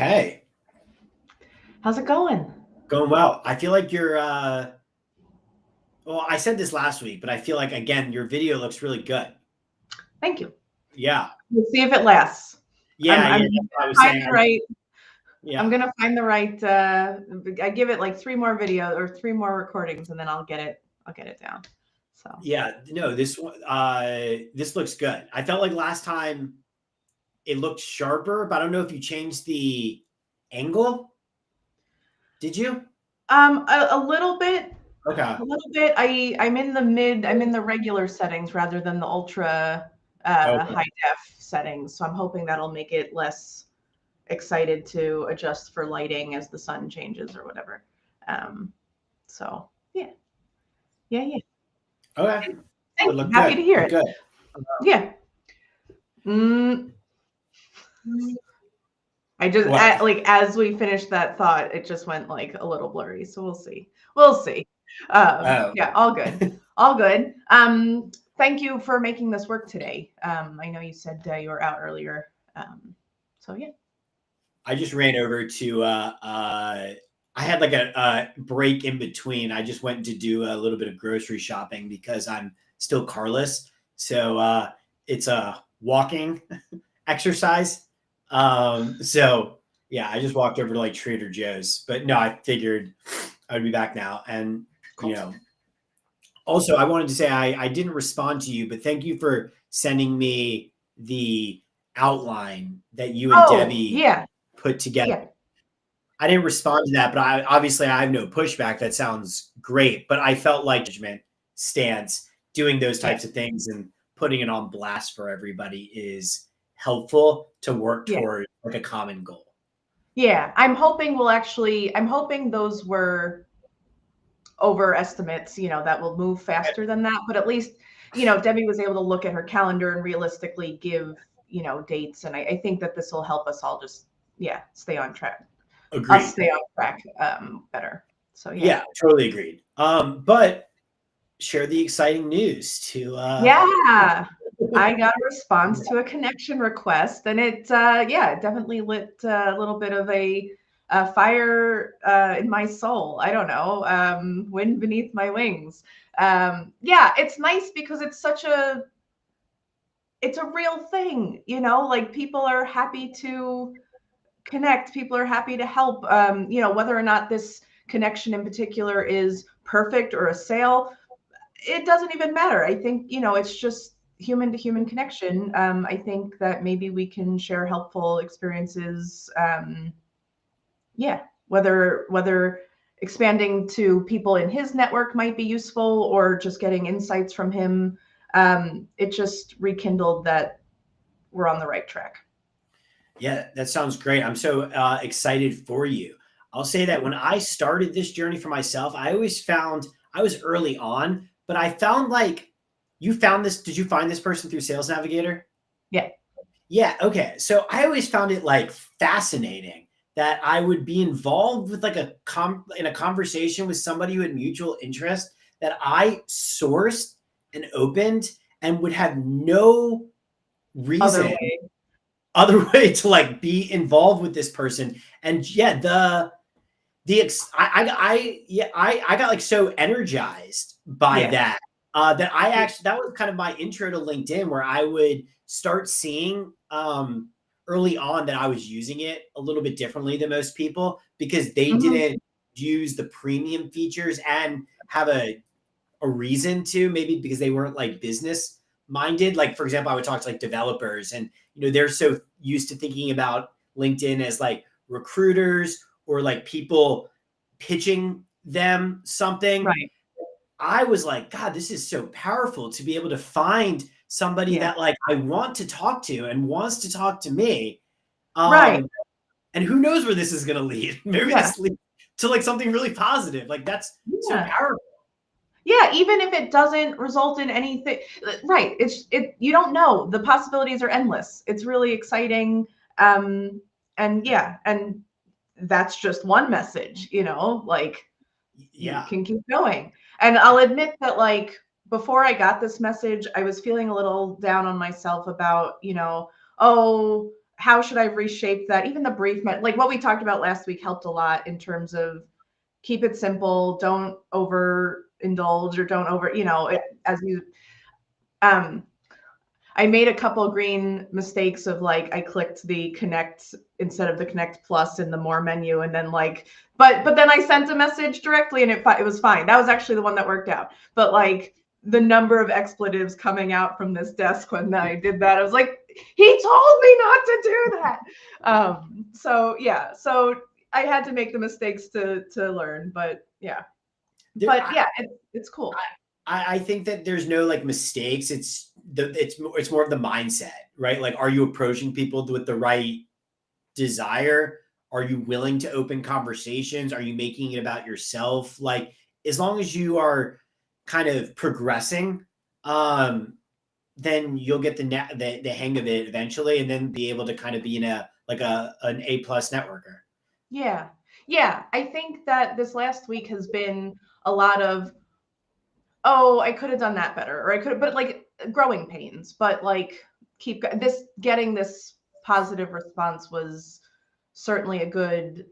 Hey, How's it going? going well. I feel like you're well, I said this last week, but I feel like again your video looks really good. Thank you. Yeah. We'll see if it lasts. Yeah, I'm yeah, gonna that's what I was find saying. the right. I'm Yeah. gonna find the right. I give it like three more videos or three more recordings, and then I'll get it. I'll get it down. So. Yeah, no, this one this looks good. I felt like last time it looked sharper, but I don't know if you changed the angle. Did you? A little bit. Okay. A little bit. I'm in the mid. I'm in the regular settings rather than the ultra Okay. high def settings. So I'm hoping that'll make it less excited to adjust for lighting as the sun changes or whatever. Um, so yeah, yeah. Okay. It Thank you. looked Happy good. to hear Looked it. good. Yeah. Mm, I just What? like as we finished that thought, it just went like a little blurry. So we'll see. We'll see. Oh. Yeah, all good. All good. Thank you for making this work today. I know you said you were out earlier. So yeah. I just ran over to I had like a break in between. I just went to do a little bit of grocery shopping because I'm still carless. So it's a walking exercise. So yeah, I just walked over to like Trader Joe's. But no, I figured I'd be back now. And you Cool. know, also I wanted to say I didn't respond to you, but thank you for sending me the outline that you and Oh Debbie yeah, put together. yeah, I didn't respond to that, but I have no pushback. That sounds great, but I felt like judgment stance doing those yeah, types of things and putting it on blast for everybody is helpful to work yeah. toward like a common goal. Yeah. I'm hoping we'll actually. I'm hoping those were overestimates, that will move faster than that. But at least, Debbie was able to look at her calendar and realistically give, dates. And I think that this will help us all just, yeah, stay on track. Us Agreed. stay on track better. So yeah. Yeah, totally agreed. But share the exciting news to Yeah. I got a response to a connection request, and it, yeah, it definitely lit a little bit of a fire in my soul. I don't know, wind beneath my wings. Yeah, it's nice because it's a real thing, like people are happy to connect, people are happy to help. Whether or not this connection in particular is perfect or a sale, it doesn't even matter. I think, it's just human to human connection. I think that maybe we can share helpful experiences. Yeah, whether expanding to people in his network might be useful or just getting insights from him. It just rekindled that we're on the right track. Yeah, that sounds great. I'm so excited for you. I'll say that when I started this journey for myself, I always found I was early on, but I found like you found this. Did you find this person through Sales Navigator? Yeah. Yeah. Okay. So I always found it like fascinating that I would be involved with like in a conversation with somebody who had mutual interest that I sourced and opened and would have no Other reason way. other way to like be involved with this person. And yeah, I got like so energized by Yeah. that that I actually that was kind of my intro to LinkedIn, where I would start seeing early on that I was using it a little bit differently than most people because they Mhm. didn't use the premium features and have a reason to, maybe because they weren't like business minded. Like for example, I would talk to like developers, and they're so used to thinking about LinkedIn as like recruiters or like people pitching them something. Right. I was like, God, this is so powerful to be able to find somebody Yeah. that like I want to talk to and wants to talk to me. Right. Um, and who knows where this is going to lead? Maybe Yeah. this leads to like something really positive. Like that's so Yeah. powerful. Yeah, even if it doesn't result in anything, right? You don't know. The possibilities are endless. It's really exciting. And yeah, and that's just one message, like you Yeah. can keep going. And I'll admit that like before I got this message, I was feeling a little down on myself about, oh, how should I reshape that? Even the brief, like what we talked about last week helped a lot in terms of keep it simple, don't overindulge or don't over, as you, I made a couple green mistakes of like I clicked the connect instead of the connect plus in the more menu, and then like, but then I sent a message directly and it was fine. That was actually the one that worked out. But like the number of expletives coming out from this desk when I did that, I was like, he told me not to do that. So yeah, so I had to make the mistakes to learn, but yeah, it's cool. I think that there's no like mistakes. It's more of the mindset, right? Like, are you approaching people with the right desire? Are you willing to open conversations? Are you making it about yourself? Like, as long as you are kind of progressing, then you'll get the hang of it eventually, and then be able to kind of be in an A+ networker. Yeah. Yeah. I think that this last week has been a lot of, oh, I could have done that better, or I could have, but like growing pains, but like getting this positive response was certainly a good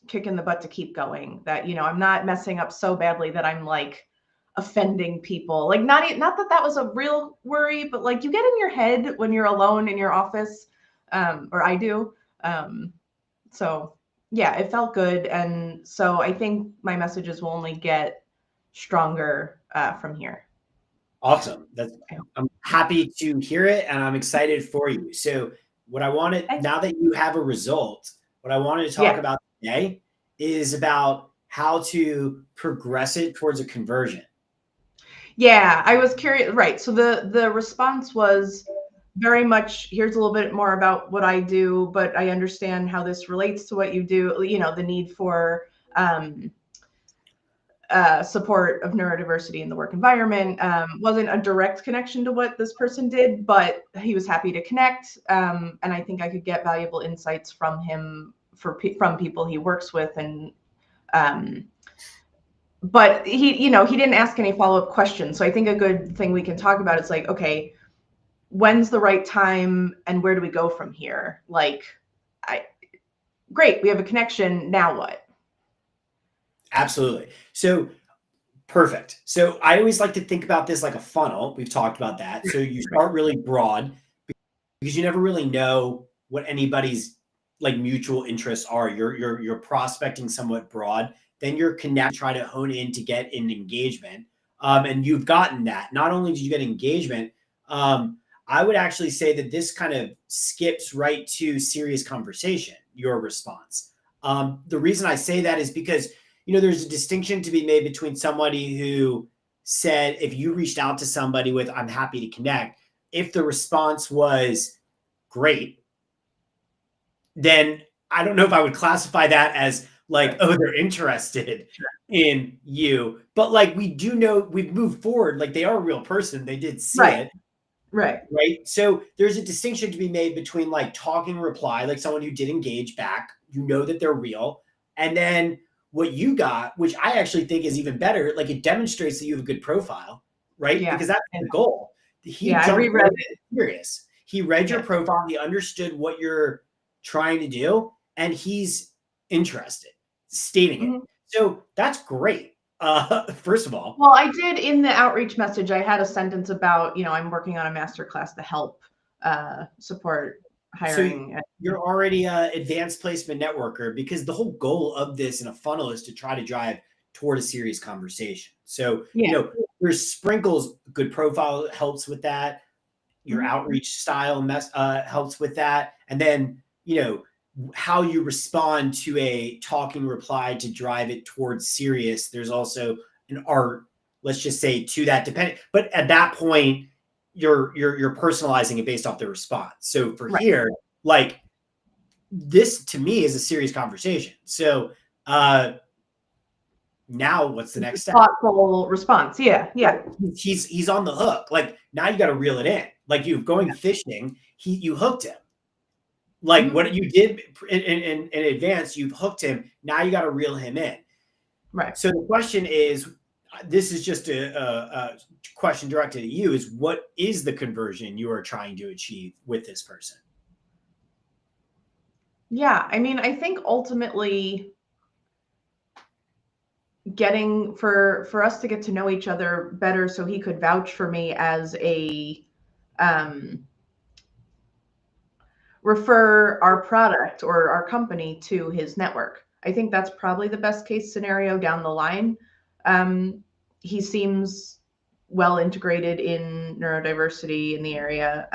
kick in the butt to keep going. That, I'm not messing up so badly that I'm like offending people. Like not that was a real worry, but like you get in your head when you're alone in your office, or I do. So yeah, it felt good. And so I think my messages will only get stronger from here. Awesome. I'm happy to hear it, and I'm excited for you. So what I wanted, now that you have a result, what I wanted to talk about today is about how to progress it towards a conversion. Yeah, I was curious. Right. So the response was very much, here's a little bit more about what I do, but I understand how this relates to what you do, the need for support of neurodiversity in the work environment. Wasn't a direct connection to what this person did, but he was happy to connect. And I think I could get valuable insights from him from people he works with. And but he didn't ask any follow-up questions. So I think a good thing we can talk about is like, okay, when's the right time and where do we go from here? Like, great, we have a connection. Now what? Absolutely. So perfect. So I always like to think about this like a funnel. We've talked about that. So you start really broad because you never really know what anybody's like mutual interests are. You're prospecting somewhat broad. Then you're connecting, try to hone in to get an engagement. And you've gotten that. Not only did you get engagement, I would actually say that this kind of skips right to serious conversation, your response. The reason I say that is because, there's a distinction to be made between somebody who said, if you reached out to somebody with, I'm happy to connect, if the response was great, then I don't know if I would classify that as like, oh, they're interested in you. But like, we do know we've moved forward. Like, they are a real person. They did see it. Right. So there's a distinction to be made between like talking reply, like someone who did engage back, that they're real. And then what you got, which I actually think is even better, like it demonstrates that you have a good profile, right? Yeah. Because that's the goal. I reread it. Serious. He read your profile. He understood what you're trying to do, and he's interested, stating it. So that's great. First of all. Well, I did in the outreach message, I had a sentence about, I'm working on a masterclass to help support hiring. So you're already an advanced placement networker, because the whole goal of this in a funnel is to try to drive toward a serious conversation. So, there's sprinkles, good profile helps with that. Your outreach style helps with that. And then, how you respond to a talking reply to drive it towards serious. There's also an art, let's just say, to that, depending. But at that point, you're personalizing it based off the response. So for here, like, this to me is a serious conversation. So now what's the next step? Thoughtful response. Yeah. He's on the hook. Like, now you got to reel it in. Like, you're going fishing. You hooked him. Like what you did in advance, you've hooked him. Now you got to reel him in. Right. So the question is, this is just a question directed at you, is what is the conversion you are trying to achieve with this person? Yeah, I mean, I think ultimately getting for us to get to know each other better so he could vouch for me as a um refer our product or our company to his network. I think that's probably the best case scenario down the line. He seems well integrated in neurodiversity in the area.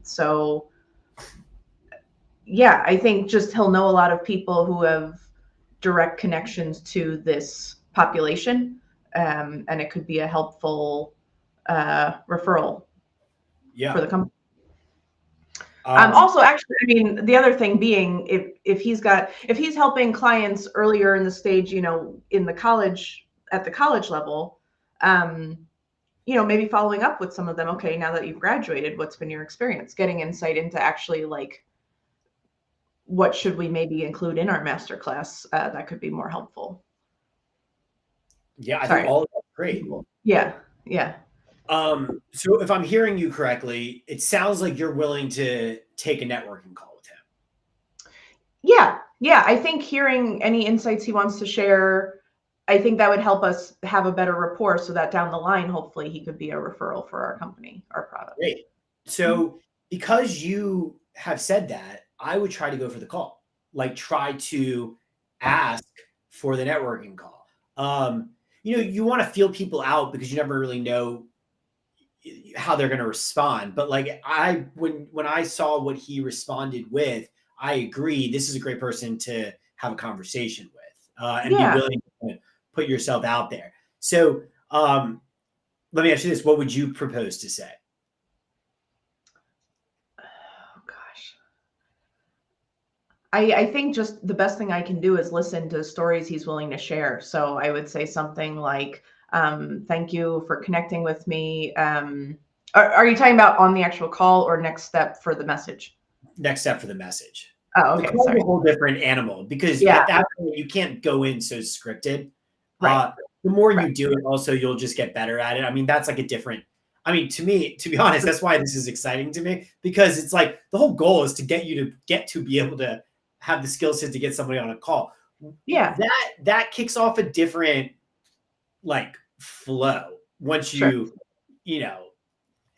So yeah, I think just he'll know a lot of people who have direct connections to this population, and it could be a helpful referral for Yeah. the company. Um, Also, actually, I mean, the other thing being, if he's helping clients earlier in the stage, in the college at the college level, um, maybe following up with some of them. Okay, now that you've graduated, what's been your experience? Getting insight into actually like what should we maybe include in our master class that could be more helpful. yeah, I think Sorry. all of that's great. Yeah, yeah, So if I'm hearing you correctly, it sounds like you're willing to take a networking call with him. yeah, yeah. I think hearing any insights he wants to share, I think that would help us have a better rapport so that down the line, hopefully he could be a referral for our company, our product. Great. So because you have said that, I would try to go for the call. Like try to ask for the networking call. You want to feel people out because you never really know how they're going to respond. But like when I saw what he responded with, I agree. This is a great person to have a conversation with and be Yeah. willing to put yourself out there. So let me ask you this: what would you propose to say? Oh gosh. I think just the best thing I can do is listen to stories he's willing to share. So I would say something like, thank you for connecting with me. Are you talking about on the actual call or next step for the message? Next step for the message. Oh, The okay. call is Sorry. a whole different animal because Yeah. at that point you can't go in so scripted. Right. The more Right. you do it, also you'll just get better at it. I mean, that's like a different. I mean, to me, to be honest, that's why this is exciting to me because it's like the whole goal is to get you to get to be able to have the skill set to get somebody on a call. Yeah. That kicks off a different like flow once Sure. you know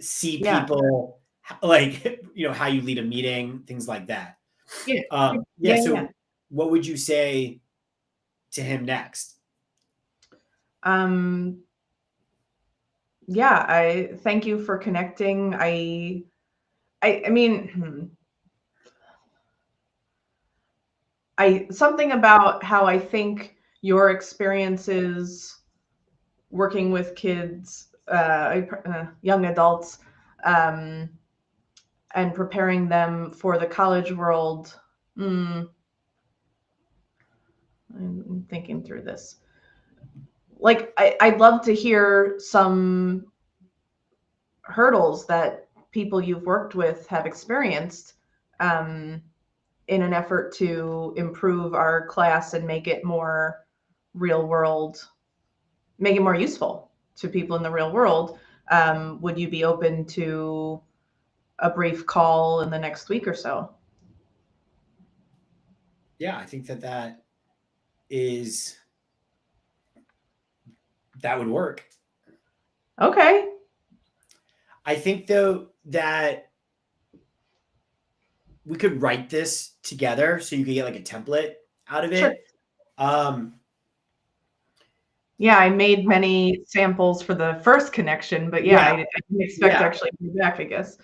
see Yeah. people like how you lead a meeting, things like that. Yeah. Yeah. Yeah. Yeah. So, what would you say to him next? Um, yeah. I thank you for connecting. I mean, something about how I think your experiences working with kids, young adults, um, and preparing them for the college world. Mm, I'm thinking through this. Like, I'd love to hear some hurdles that people you've worked with have experienced um, in an effort to improve our class and make it more real world, make it more useful to people in the real world. Would you be open to a brief call in the next week or so? Yeah, I think that is that would work. Okay. I think though that we could write this together so you could get like a template out of Sure. it. Um, Yeah, I made many samples for the first connection, but yeah, yeah, I didn't expect to yeah. actually be back, I guess.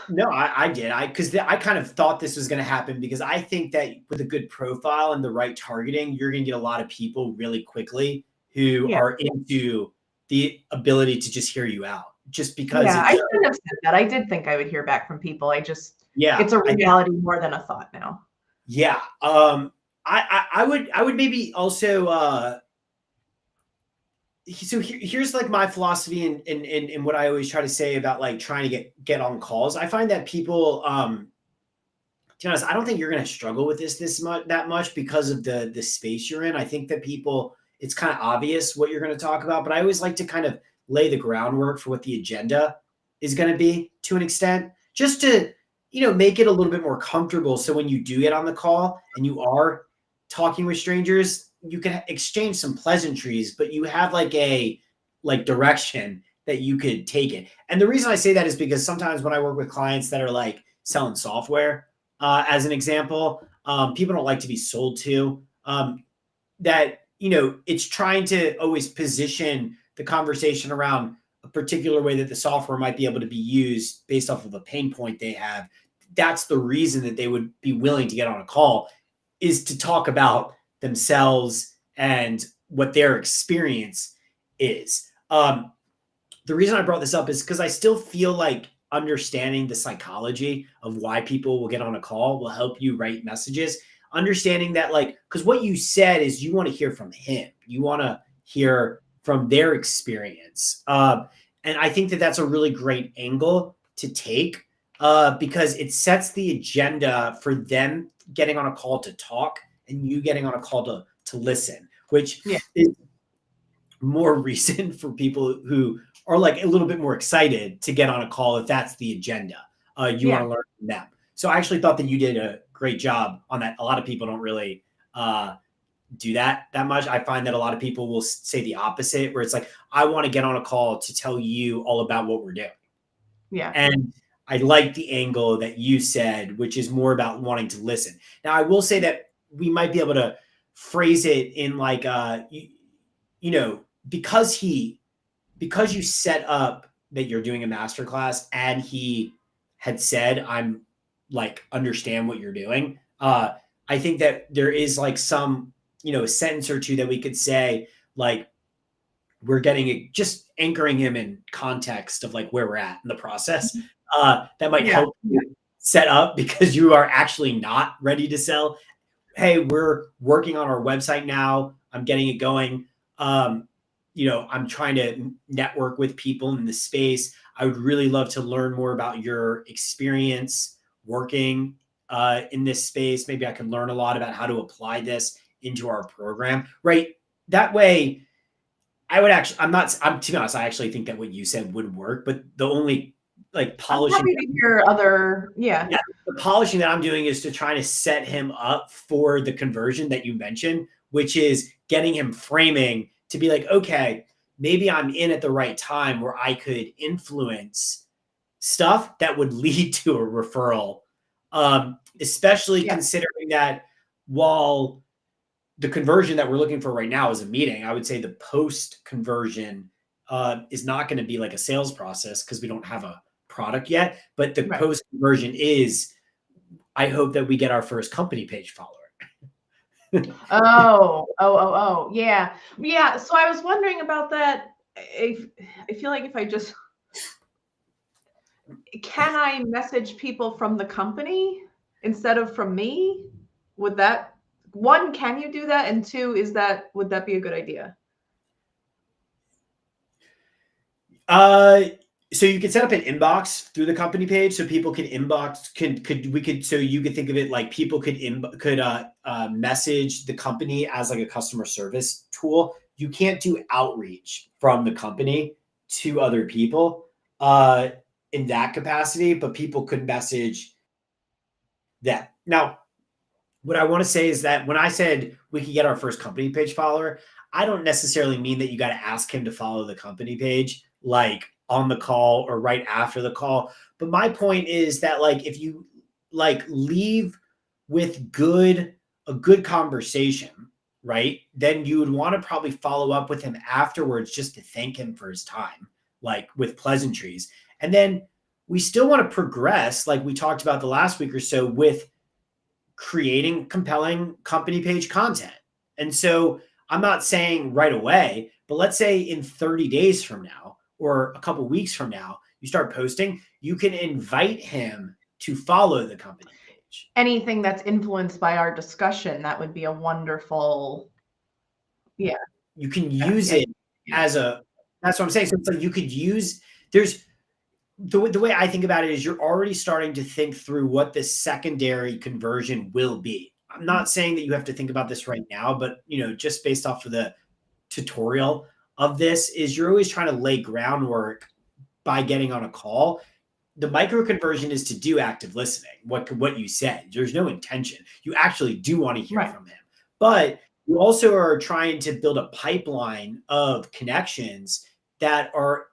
No, I did. I kind of thought this was going to happen because I think that with a good profile and the right targeting, you're going to get a lot of people really quickly who Yeah. are into the ability to just hear you out, just because Yeah, I it's shouldn't have said that. I did think I would hear back from people. yeah, It's a reality more than a thought now. yeah. I would maybe also so here's like my philosophy and what I always try to say about like trying to get on calls. I find that people to be honest, I don't think you're going to struggle with this much that much because of the space you're in. I think that people it's kind of obvious what you're going to talk about, but I always like to kind of lay the groundwork for what the agenda is going to be to an extent, just to make it a little bit more comfortable. So when you do get on the call and you are talking with strangers, you can exchange some pleasantries, but you have like a direction that you could take it. And the reason I say that is because sometimes when I work with clients that are like selling software, as an example, people don't like to be sold to. That it's trying to always position the conversation around a particular way that the software might be able to be used based off of a pain point they have. That's the reason that they would be willing to get on a call, is to talk about themselves and what their experience is. The reason I brought this up is because I still feel like understanding the psychology of why people will get on a call will help you write messages. Understanding that, because what you said is you want to hear from him, you want to hear from their experience. And I think that that's a really great angle to take, because it sets the agenda for them getting on a call to talk and you getting on a call to listen, which is more recent for people who are like a little bit more excited to get on a call if that's the agenda. You want to learn from them. So I actually thought that you did a great job on that. A lot of people don't really do that much. I find that a lot of people will say the opposite, where it's like, I want to get on a call to tell you all about what we're doing. Yeah. And I like the angle that you said, which is more about wanting to listen. Now, I will say that we might be able to phrase it in like, because you set up that you're doing a masterclass and he had said, I'm like, understand what you're doing. I think that there is like some, a sentence or two that we could say, like, we're getting it, just anchoring him in context of like where we're at in the process. That might help you set up, because you are actually not ready to sell. Hey, we're working on our website now. I'm getting it going. I'm trying to network with people in the space. I would really love to learn more about your experience working in this space. Maybe I can learn a lot about how to apply this into our program, right? That way, to be honest, I actually think that what you said would work, but the only polishing. I'm happy to hear other, the polishing that I'm doing is to try to set him up for the conversion that you mentioned, which is getting him framing to be like, okay, maybe I'm in at the right time where I could influence stuff that would lead to a referral. Especially considering that while the conversion that we're looking for right now is a meeting, I would say the post conversion is not going to be like a sales process because we don't have a product yet. But the post conversion is, I hope that we get our first company page follower. Yeah. So I was wondering about that. I feel like if I just, can I message people from the company instead of from me? Would that, one, can you do that? And two, would that be a good idea? So you could set up an inbox through the company page, so people can inbox. So you could think of it like people could message the company as like a customer service tool. You can't do outreach from the company to other people in that capacity, but people could message that. Now, what I want to say is that when I said we could get our first company page follower, I don't necessarily mean that you got to ask him to follow the company page like on the call or right after the call. But my point is that like, if you like leave with a good conversation, right, then you would want to probably follow up with him afterwards just to thank him for his time, like with pleasantries. And then we still want to progress, like we talked about the last week or so, with creating compelling company page content. And so I'm not saying right away, but let's say in 30 days from now or a couple weeks from now, you start posting, you can invite him to follow the company page. Anything that's influenced by our discussion, that would be a wonderful, You can use it as that's what I'm saying. So it's like you could use, the way I think about it is you're already starting to think through what the secondary conversion will be. I'm not saying that you have to think about this right now, but just based off of the tutorial of this, is you're always trying to lay groundwork by getting on a call. the micro conversion is to do active listening. What you said, there's no intention. You actually do want to hear Right. from him, but you also are trying to build a pipeline of connections that are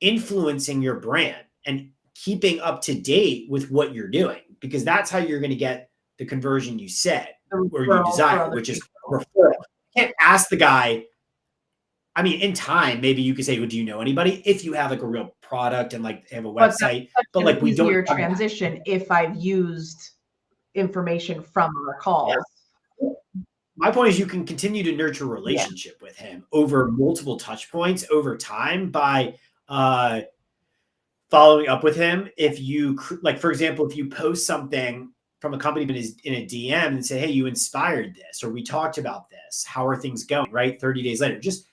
influencing your brand and keeping up to date with what you're doing, because that's how you're going to get the conversion you said The or you referral for desire, other which is people. referral. You can't ask the guy. I mean, in time, maybe you could say, well, do you know anybody? If you have like a real product and like have a But that's website, such but an like we don't easier have that. transition if I've used information from our calls. Yeah. My point is you can continue to nurture a Yeah. relationship with him over multiple touch points over time by following up with him. If you like, for example, if you post something from a company in a DM and say, hey, you inspired this, or we talked about this, how are things going, right? 30 days later, just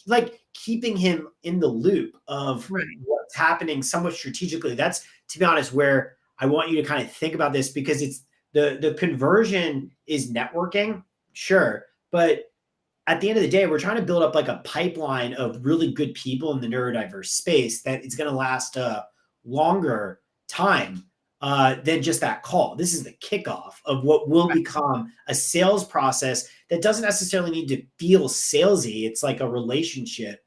like keeping him in the loop of Right. what's happening somewhat strategically. That's, to be honest, where I want you to kind of think about this, because it's the conversion is networking, sure, but at the end of the day, we're trying to build up like a pipeline of really good people in the neurodiverse space that is going to last a longer time than just that call. This is the kickoff of what will become a sales process that doesn't necessarily need to feel salesy. It's like a relationship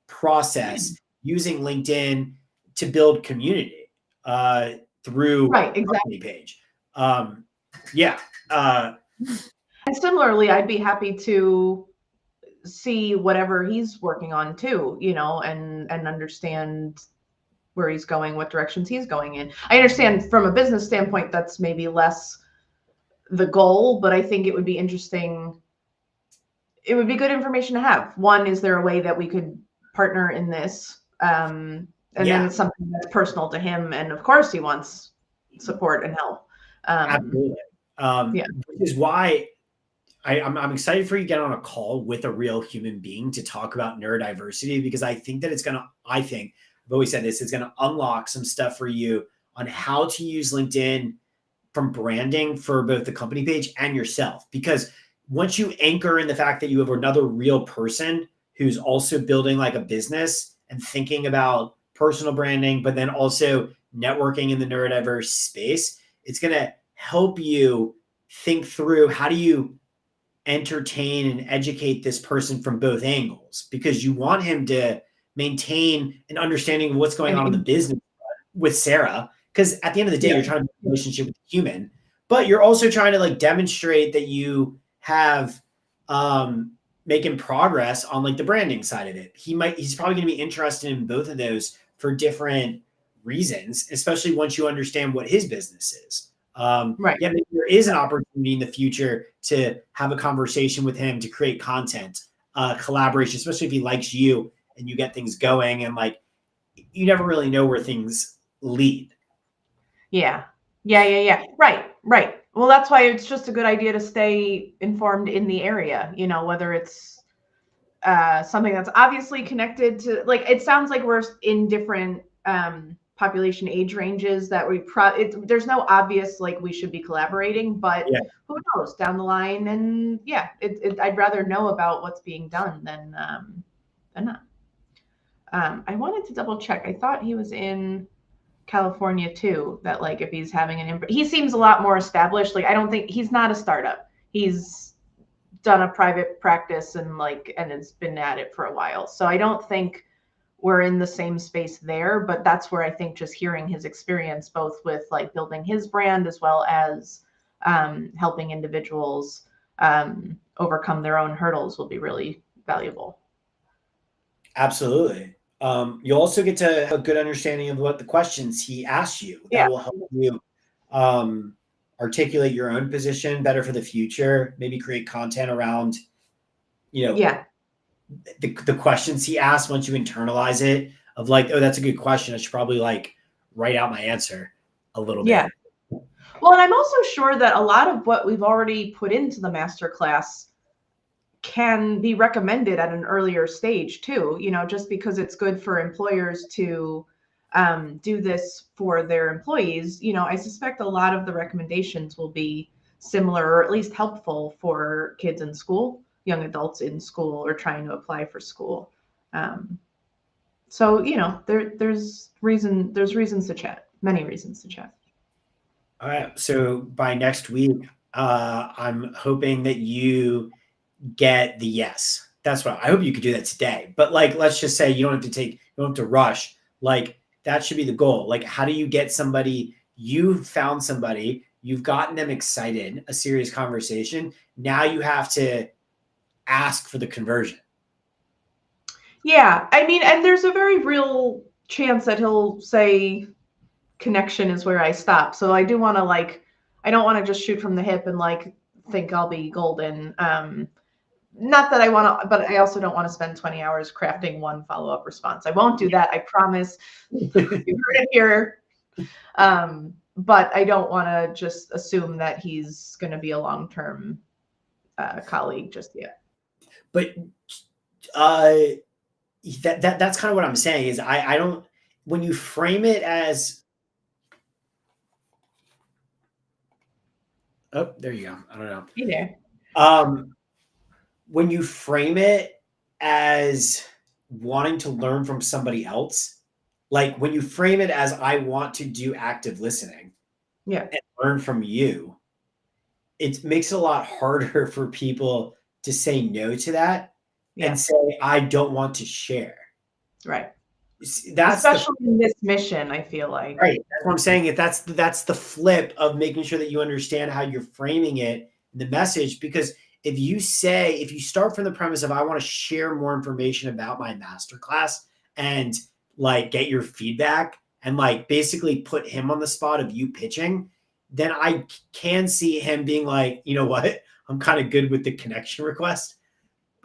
process using LinkedIn to build community through Right, a exactly. company page. Yeah. And similarly, I'd be happy to see whatever he's working on too, you know, and understand where he's going, what directions he's going in. I understand from a business standpoint that's maybe less the goal, but I think it would be interesting. It would be good information to have. One, is there a way that we could partner in this? And then it's something that's personal to him, and of course he wants support and help. Absolutely. Yeah. Which is why I'm excited for you to get on a call with a real human being to talk about neurodiversity, because I think that I've always said this, it's going to unlock some stuff for you on how to use LinkedIn from branding for both the company page and yourself. Because once you anchor in the fact that you have another real person who's also building like a business and thinking about personal branding, but then also networking in the neurodiverse space, it's going to help you think through how do you entertain and educate this person from both angles, because you want him to maintain an understanding of what's going on in the business with Sarah. Because at the end of the day, you're trying to build a relationship with a human, but you're also trying to like demonstrate that you have making progress on like the branding side of it. He's probably going to be interested in both of those for different reasons, especially once you understand what his business is. Right. Yeah, maybe there is an opportunity in the future to have a conversation with him to create content, collaboration, especially if he likes you and you get things going, and like you never really know where things lead. Yeah. Right. Well, that's why it's just a good idea to stay informed in the area, you know, whether it's something that's obviously connected to, like, it sounds like we're in different population age ranges that there's no obvious, like, we should be collaborating, but who knows down the line. And yeah, I'd rather know about what's being done than not. I wanted to double check. I thought he was in California too, that like if he's having he seems a lot more established. Like, I don't think he's not a startup. He's done a private practice and has been at it for a while. So I don't think we're in the same space there, but that's where I think just hearing his experience, both with like building his brand as well as helping individuals overcome their own hurdles, will be really valuable. Absolutely. You'll also get to have a good understanding of what the questions he asks you. That will help you articulate your own position better for the future. Maybe create content around, the questions he asks. Once you internalize it, of like, oh, that's a good question, I should probably like write out my answer a little bit. Well, and I'm also sure that a lot of what we've already put into the masterclass can be recommended at an earlier stage too, you know, just because it's good for employers to do this for their employees. You know, I suspect a lot of the recommendations will be similar, or at least helpful, for kids in school, young adults in school, or trying to apply for school. So, there's reasons to chat, many reasons to chat. All right. So by next week, I'm hoping that you get the yes. That's what I hope you could do that today. But like, let's just say you don't have to rush. Like that should be the goal. Like, how do you get somebody? You found somebody, you've gotten them excited, a serious conversation. Now you have to ask for the conversion. Yeah, I mean, and there's a very real chance that he'll say connection is where I stop. So I do want to I don't want to just shoot from the hip and think I'll be golden. Not that I want to, but I also don't want to spend 20 hours crafting one follow-up response. I won't do that. I promise. You heard it here. But I don't want to just assume that he's going to be a long-term colleague just yet. But that's kind of what I'm saying is I don't, when you frame it as, oh, there you go. I don't know. Hey there. When you frame it as wanting to learn from somebody else, like when you frame it as I want to do active listening, yeah, and learn from you, it makes it a lot harder for people to say no to that and say I don't want to share. Right. That's especially in this mission, I feel like. Right. That's what I'm saying. If that's the flip of making sure that you understand how you're framing it, the message, because if you start from the premise of I want to share more information about my masterclass and like get your feedback and like basically put him on the spot of you pitching, then I can see him being like, you know what, I'm kind of good with the connection request.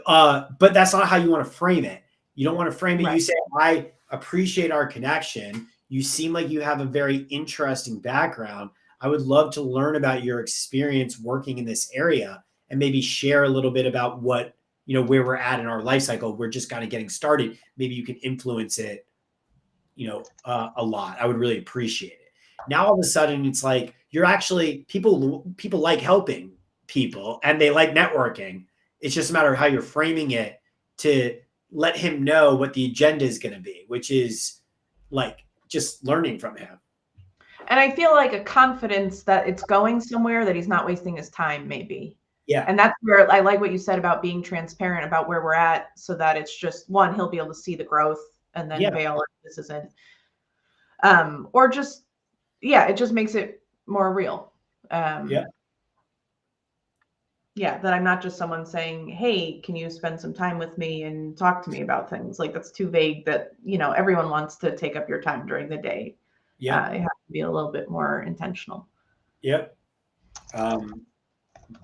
But that's not how you want to frame it. You don't want to frame it. Right. You say, I appreciate our connection. You seem like you have a very interesting background. I would love to learn about your experience working in this area and maybe share a little bit about what, where we're at in our life cycle. We're just kind of getting started. Maybe you can influence it, a lot. I would really appreciate it. Now, all of a sudden it's like, you're actually people like helping people and they like networking. It's just a matter of how you're framing it to let him know what the agenda is going to be, which is like just learning from him. And I feel like a confidence that it's going somewhere, that he's not wasting his time, maybe. Yeah. And that's where I like what you said about being transparent about where we're at, so that it's just one, he'll be able to see the growth and then bail if this isn't. Or just, it just makes it more real. Yeah, that I'm not just someone saying, hey, can you spend some time with me and talk to me about things? Like, that's too vague that, everyone wants to take up your time during the day. Yeah. It has to be a little bit more intentional. Yep.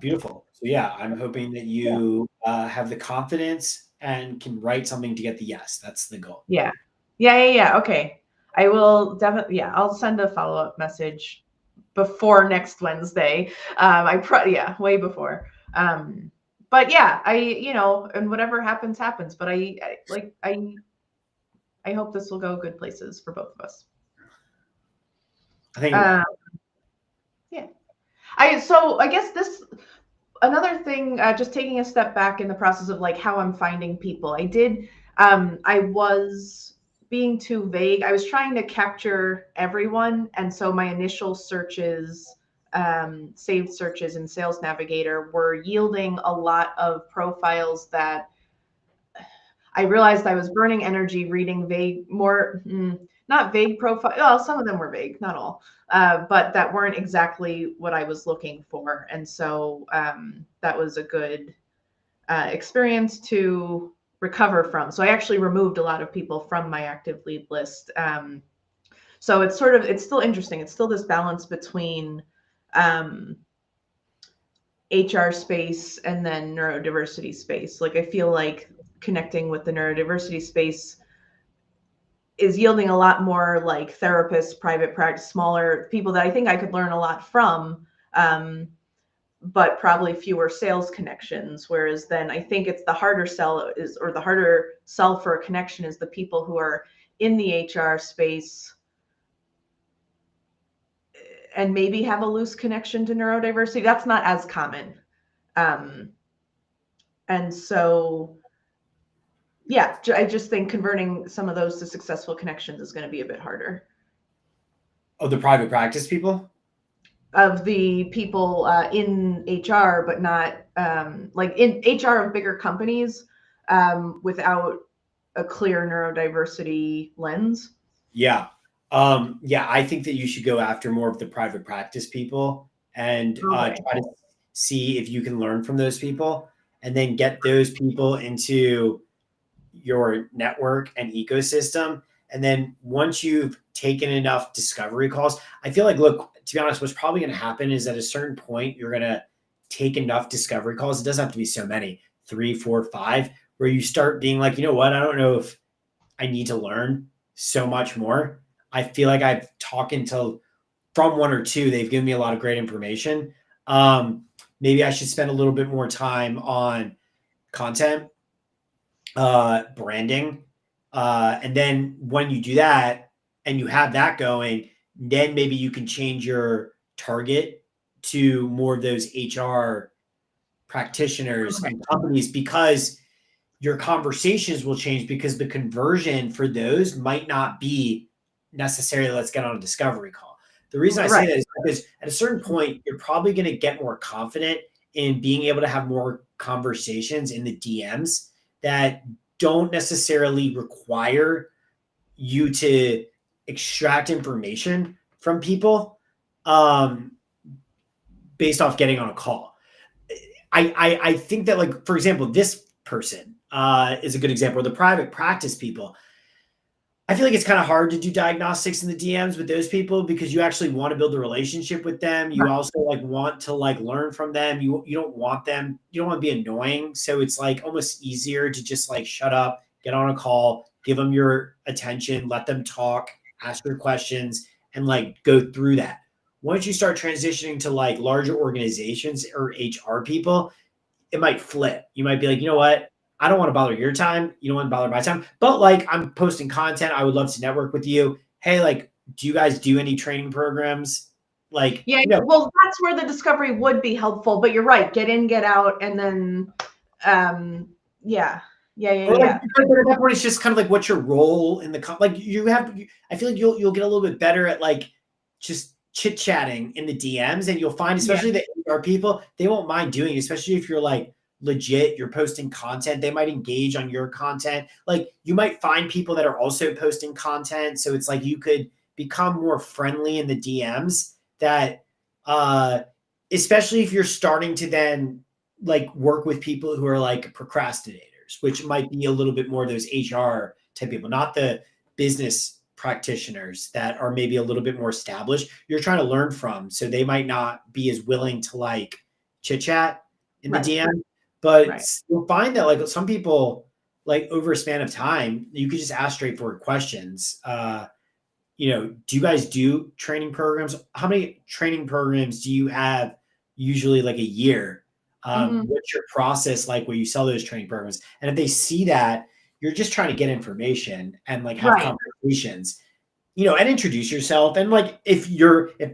Beautiful. So yeah, I'm hoping that you have the confidence and can write something to get the yes. That's the goal. Yeah. Okay. I will definitely, I'll send a follow-up message before next Wednesday. Way before. But yeah, and whatever happens. But I hope this will go good places for both of us. I think. So I guess another thing, just taking a step back in the process of like how I'm finding people. I was being too vague. I was trying to capture everyone, and so my initial searches, saved searches in Sales Navigator, were yielding a lot of profiles that I realized I was burning energy reading vague, not vague profile. Well, some of them were vague, not all, but that weren't exactly what I was looking for. And so that was a good experience to recover from. So I actually removed a lot of people from my active lead list. So it's still interesting. It's still this balance between HR space and then neurodiversity space. Like, I feel like connecting with the neurodiversity space is yielding a lot more like therapists, private practice, smaller people that I think I could learn a lot from, but probably fewer sales connections. Whereas then I think it's the harder sell for a connection is the people who are in the HR space and maybe have a loose connection to neurodiversity. That's not as common. And so Yeah, I just think converting some of those to successful connections is going to be a bit harder. Oh, the private practice people? Of the people in HR, but not like in HR of bigger companies without a clear neurodiversity lens. Yeah. Yeah, I think that you should go after more of the private practice people and Okay. try to see if you can learn from those people and then get those people into your network and ecosystem. And then once you've taken enough discovery calls, I feel like, look, to be honest, what's probably going to happen is at a certain point, you're going to take enough discovery calls. It doesn't have to be so many, 3, 4, 5, where you start being like, you know what? I don't know if I need to learn so much more. I feel like I've talked to from 1 or 2, they've given me a lot of great information. Maybe I should spend a little bit more time on content, branding. And then when you do that and you have that going, then maybe you can change your target to more of those HR practitioners Okay. and companies because your conversations will change because the conversion for those might not be necessarily let's get on a discovery call. The reason I say Right. that is because at a certain point, you're probably going to get more confident in being able to have more conversations in the DMs that don't necessarily require you to extract information from people um, based off getting on a call. I think that, like, for example, this person is a good example. The private practice people, I feel like it's kind of hard to do diagnostics in the DMs with those people because you actually want to build a relationship with them. You also like want to like learn from them. You don't want them, you don't want to be annoying. So it's like almost easier to just like shut up, get on a call, give them your attention, let them talk, ask your questions, and like go through that. Once you start transitioning to like larger organizations or HR people, it might flip. You might be like, you know what? I don't want to bother your time. You don't want to bother my time. But like I'm posting content. I would love to network with you. Hey, like, do you guys do any training programs? Like, Yeah, well, that's where the discovery would be helpful, but you're right. Get in, get out, and then yeah. or like at that point, it's just kind of like what's your role in the like you have. I feel like you'll get a little bit better at like just chit chatting in the DMs, and you'll find, Yeah. especially the HR people, they won't mind doing it, especially if you're like legit, you're posting content. They might engage on your content. Like you might find people that are also posting content, so it's like you could become more friendly in the DMs. That, especially if you're starting to then like work with people who are like procrastinators, which might be a little bit more of those HR type people, not the business practitioners that are maybe a little bit more established you're trying to learn from. So they might not be as willing to like chit chat in the Right. DM, but Right. you'll find that like some people, like over a span of time, you could just ask straightforward questions. Do you guys do training programs? How many training programs do you have usually like a year? What's your process like where you sell those training programs? And if they see that you're just trying to get information and like have Right. conversations, and introduce yourself. And like if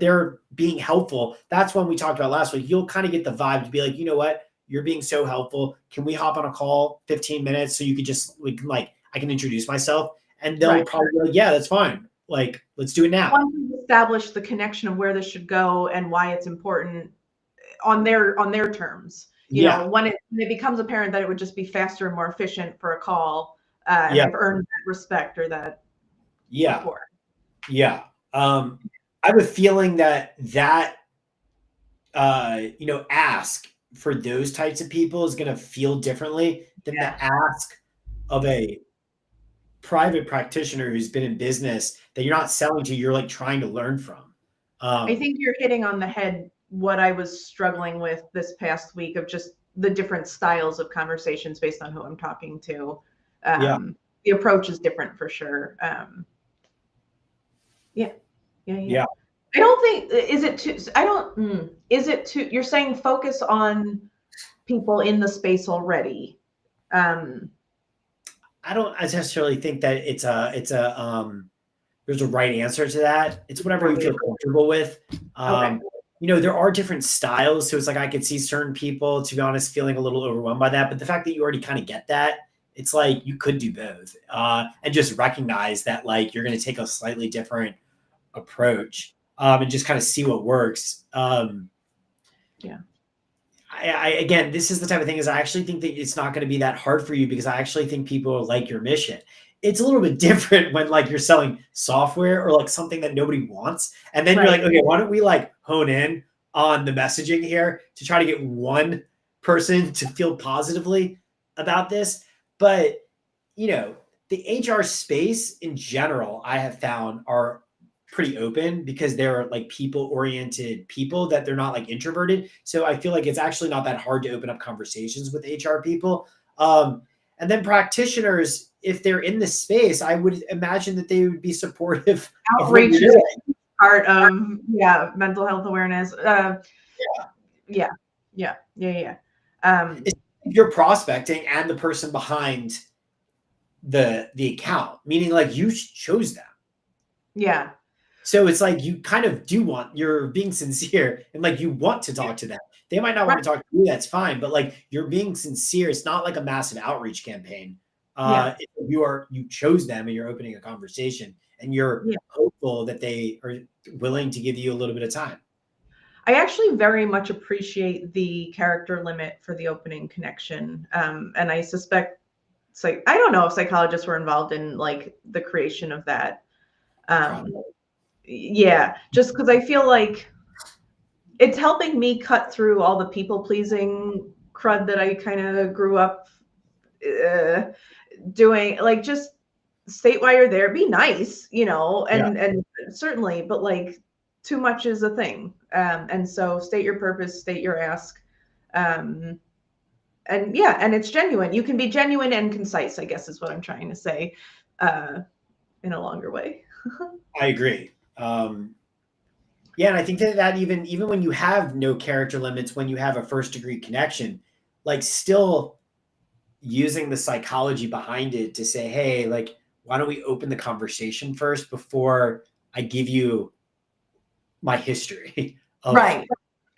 they're being helpful, that's when we talked about last week. You'll kind of get the vibe to be like, you know what, you're being so helpful. Can we hop on a call 15 minutes so I can introduce myself? And they'll probably be like, yeah, that's fine. Like, let's do it now. Once you establish the connection of where this should go and why it's important on their terms, when it becomes apparent that it would just be faster and more efficient for a call, and I've earned that respect or that rapport. Yeah. I have a feeling that ask for those types of people is going to feel differently than the ask of a private practitioner who's been in business that you're not selling to, you're like trying to learn from. I think you're hitting on the head what I was struggling with this past week of just the different styles of conversations based on who I'm talking to. The approach is different for sure. Yeah. I don't think, you're saying focus on people in the space already. I don't necessarily think that there's a right answer to that. It's whatever you feel comfortable with. There are different styles. So it's like I could see certain people, to be honest, feeling a little overwhelmed by that. But the fact that you already kind of get that it's like you could do both, and just recognize that like you're going to take a slightly different approach, and just kind of see what works. Yeah. Again, this is the type of thing is I actually think that it's not going to be that hard for you because I actually think people like your mission. It's a little bit different when like you're selling software or like something that nobody wants. And then you're Right. like, okay, why don't we like hone in on the messaging here to try to get one person to feel positively about this. But you know, the HR space in general, I have found are pretty open because they're like people oriented people that they're not like introverted. So I feel like it's actually not that hard to open up conversations with HR people. And then practitioners, if they're in the space, I would imagine that they would be supportive of what Outreach you're is doing. part of, yeah, mental health awareness. Yeah. Yeah, yeah, yeah, yeah. Um, It's you're prospecting and the person behind the account, meaning like you chose them. yeah, So it's like you kind of do want you're being sincere and like you want to talk to them. They might not right. want to talk to you, that's fine, but like you're being sincere. It's not like a massive outreach campaign. Yeah, You chose them and you're opening a conversation and you're yeah. hopeful that they are willing to give you a little bit of time. I actually very much appreciate the character limit for the opening connection. And I suspect, like, I don't know if psychologists were involved in like the creation of that. Um, Probably. yeah, just because I feel like it's helping me cut through all the people pleasing crud that I kind of grew up uh, doing. Like, just state why you're there, be nice, Yeah. and certainly, but like too much is a thing. And so state your purpose, state your ask. Um, and yeah, and it's genuine. You can be genuine and concise, I guess is what I'm trying to say, in a longer way. I agree. Yeah, and I think that even when you have no character limits, when you have a first degree connection, like still using the psychology behind it to say, hey, like, why don't we open the conversation first before I give you my history of Right.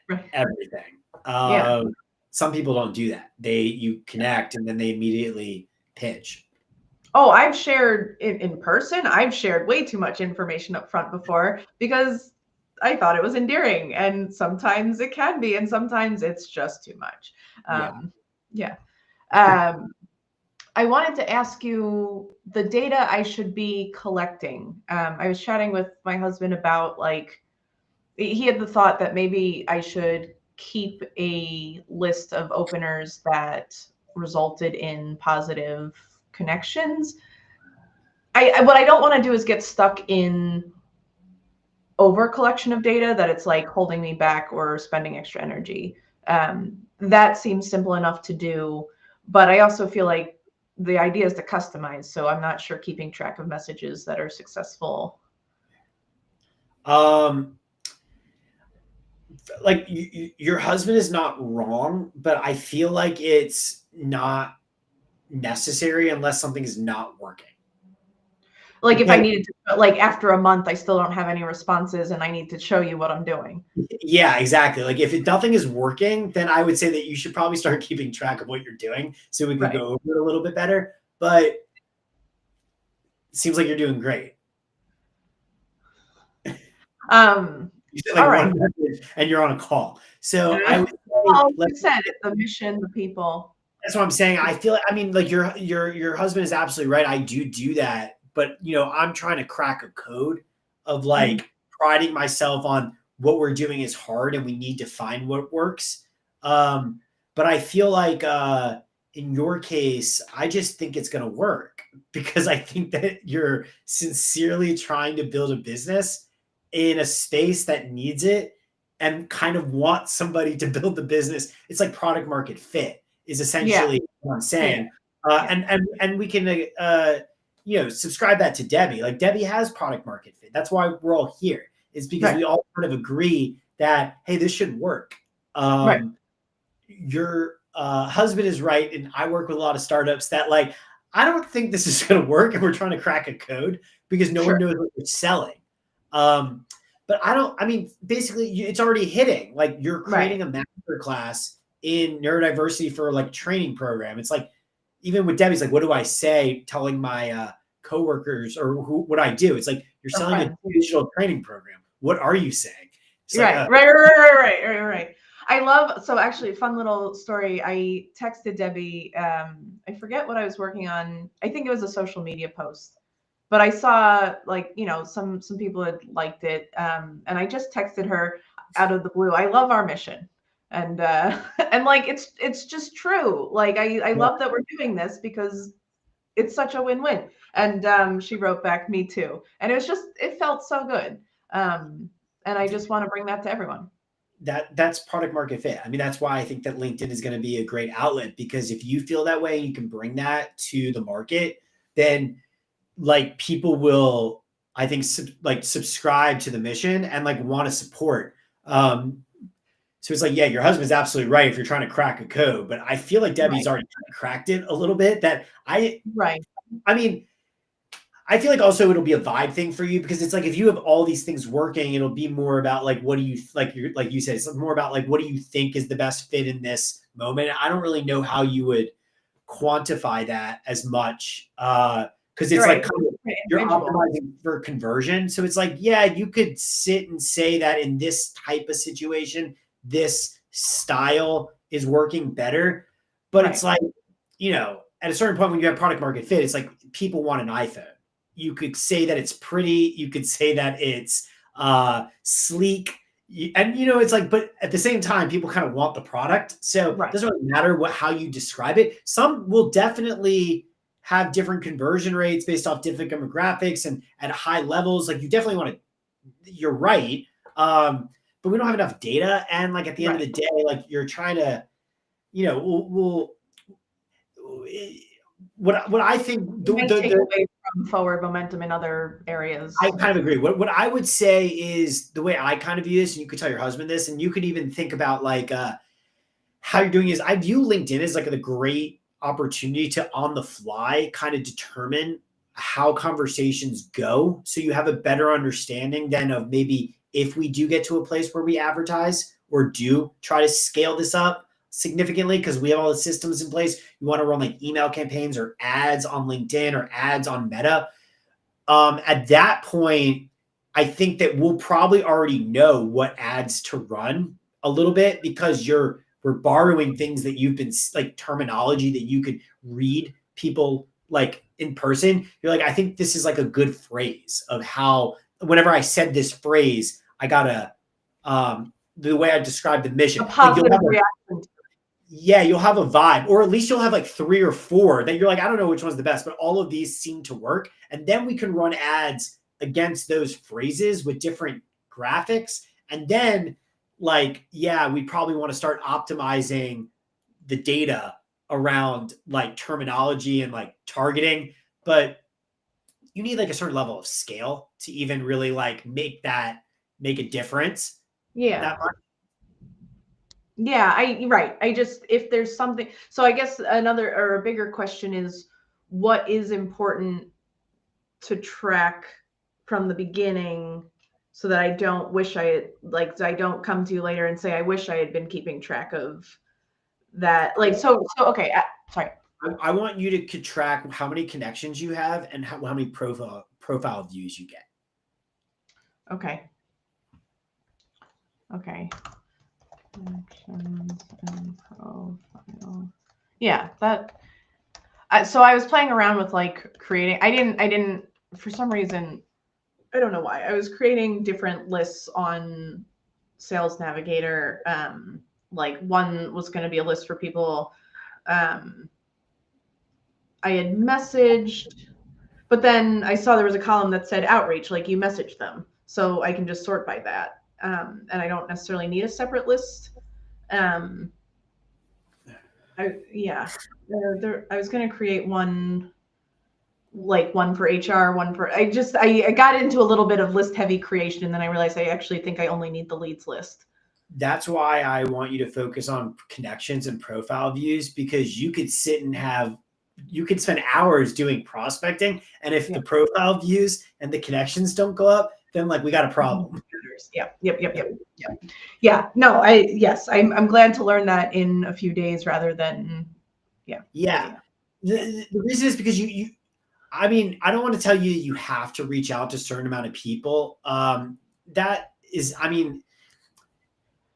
Right. everything? Yeah. Some people don't do that. You connect and then they immediately pitch. Oh, I've shared in person. I've shared way too much information up front before because I thought it was endearing. And sometimes it can be, and sometimes it's just too much. Yeah. Yeah. Um, I wanted to ask you the data I should be collecting. I was chatting with my husband about like, he had the thought that maybe I should keep a list of openers that resulted in positive connections. What I don't want to do is get stuck in over collection of data that it's like holding me back or spending extra energy. That seems simple enough to do, but I also feel like the idea is to customize. So I'm not sure keeping track of messages that are successful. Like your husband is not wrong, but I feel like it's not necessary unless something is not working. Like if I Like, needed to, like after a month, I still don't have any responses and I need to show you what I'm doing. yeah, exactly. Like if nothing is working, then I would say that you should probably start keeping track of what you're doing so we could Right. go over it a little bit better. But it seems like you're doing great. You said like All right. one message and you're on a call. So I would say, Well, you let's said it, the mission, the people. that's what I'm saying. I feel I mean, like your husband is absolutely right. I do that, but I'm trying to crack a code of like priding myself on what we're doing is hard and we need to find what works. But I feel like in your case, I just think it's gonna work because I think that you're sincerely trying to build a business in a space that needs it and kind of want somebody to build the business. It's like product market fit is Yeah. essentially what I'm saying. Yeah. And we can subscribe that to Debbie. Like Debbie has product market fit. That's why we're all here. Is because Right. we all kind of agree that hey, this should work. Right. Your husband is right, and I work with a lot of startups that like I don't think this is going to work, and we're trying to crack a code because no Sure. one knows what you're selling. But I mean, basically, it's already hitting. Like you're creating a master class in neurodiversity for like training program. It's like even with Debbie's like, what do I say telling my coworkers or what I do? It's like, you're selling a digital training program. What are you saying? It's right, right. I love, so actually fun little story. I texted Debbie, I forget what I was working on. I think it was a social media post, but I saw like, you know, some people had liked it. And I just texted her out of the blue. I love our mission. And and like it's just true. Like I love that we're doing this because it's such a win-win. And she wrote back, me too. And it was just, it felt so good. And I just want to bring that to everyone. That's product market fit. I mean, that's why I think that LinkedIn is going to be a great outlet, because if you feel that way and you can bring that to the market, then like people will, I think, subscribe to the mission and like want to support. So it's like, yeah, your husband's absolutely right if you're trying to crack a code, but I feel like Debbie's already cracked it a little bit. I mean, I feel like also it'll be a vibe thing for you, because it's like if you have all these things working, it'll be more about like, what do you like you said, it's more about like, what do you think is the best fit in this moment? I don't really know how you would quantify that as much, because it's like you're optimizing for conversion. So it's like, yeah, you could sit and say that in this type of situation, this style is working better, but it's like, you know, at a certain point when you have product market fit, it's like people want an iPhone. You could say that it's pretty. You could say that it's sleek. And, you know, it's like, but at the same time, people kind of want the product. So it doesn't really matter how you describe it. Some will definitely have different conversion rates based off different demographics and at high levels. Like you definitely want to, you're right. But we don't have enough data. And like at the end of the day, like you're trying to, you know, what I think take away from forward momentum in other areas. I kind of agree. What I would say is the way I kind of view this, and you could tell your husband this, and you could even think about like how you're doing is, I view LinkedIn as like the great opportunity to on the fly kind of determine how conversations go. So you have a better understanding then of maybe if we do get to a place where we advertise or do try to scale this up significantly, because we have all the systems in place. You want to run like email campaigns or ads on LinkedIn or ads on Meta. At that point, I think that we'll probably already know what ads to run a little bit, because we're borrowing things that you've been like terminology that you could read people like in person. You're like, I think this is like a good phrase of how, whenever I said this phrase, I got the way I described the mission. A positive reaction. Yeah, you'll have a vibe, or at least you'll have like 3 or 4 that you're like, I don't know which one's the best, but all of these seem to work. And then we can run ads against those phrases with different graphics. And then like, yeah, we probably want to start optimizing the data around like terminology and like targeting, but you need like a certain level of scale to even really like make a difference. Yeah. Yeah, I just, if there's something, so I guess another or a bigger question is, what is important to track from the beginning so that I don't I don't come to you later and say, I wish I had been keeping track of that. Like, so okay. Sorry. I want you to track how many connections you have and how many profile views you get. Okay. Connections and profile. Yeah, so I was playing around with like creating, I didn't for some reason, I don't know why, I was creating different lists on Sales Navigator. Like one was going to be a list for people I had messaged, but then I saw there was a column that said outreach, like you messaged them. So I can just sort by that. And I don't necessarily need a separate list. I was going to create one for HR, one for, I got into a little bit of list heavy creation, and then I realized I actually think I only need the leads list. That's why I want you to focus on connections and profile views, because you could you could spend hours doing prospecting. And if the profile views and the connections don't go up, then like we got a problem. Yep. Yeah. No, I'm glad to learn that in a few days rather than, Yeah. The reason is because I mean, I don't want to tell you you have to reach out to a certain amount of people. That is, I mean,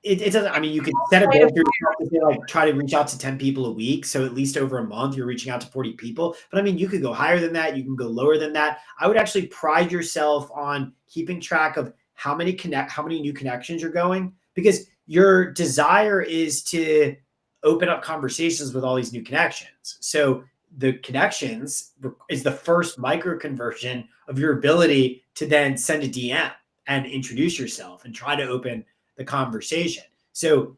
it doesn't. I mean, you could set a goal for yourself to say, like, try to reach out to 10 people a week. So at least over a month, you're reaching out to 40 people. But I mean, you could go higher than that. You can go lower than that. I would actually pride yourself on keeping track of how many new connections you're going, because your desire is to open up conversations with all these new connections. So the connections is the first micro conversion of your ability to then send a DM and introduce yourself and try to open the conversation. So,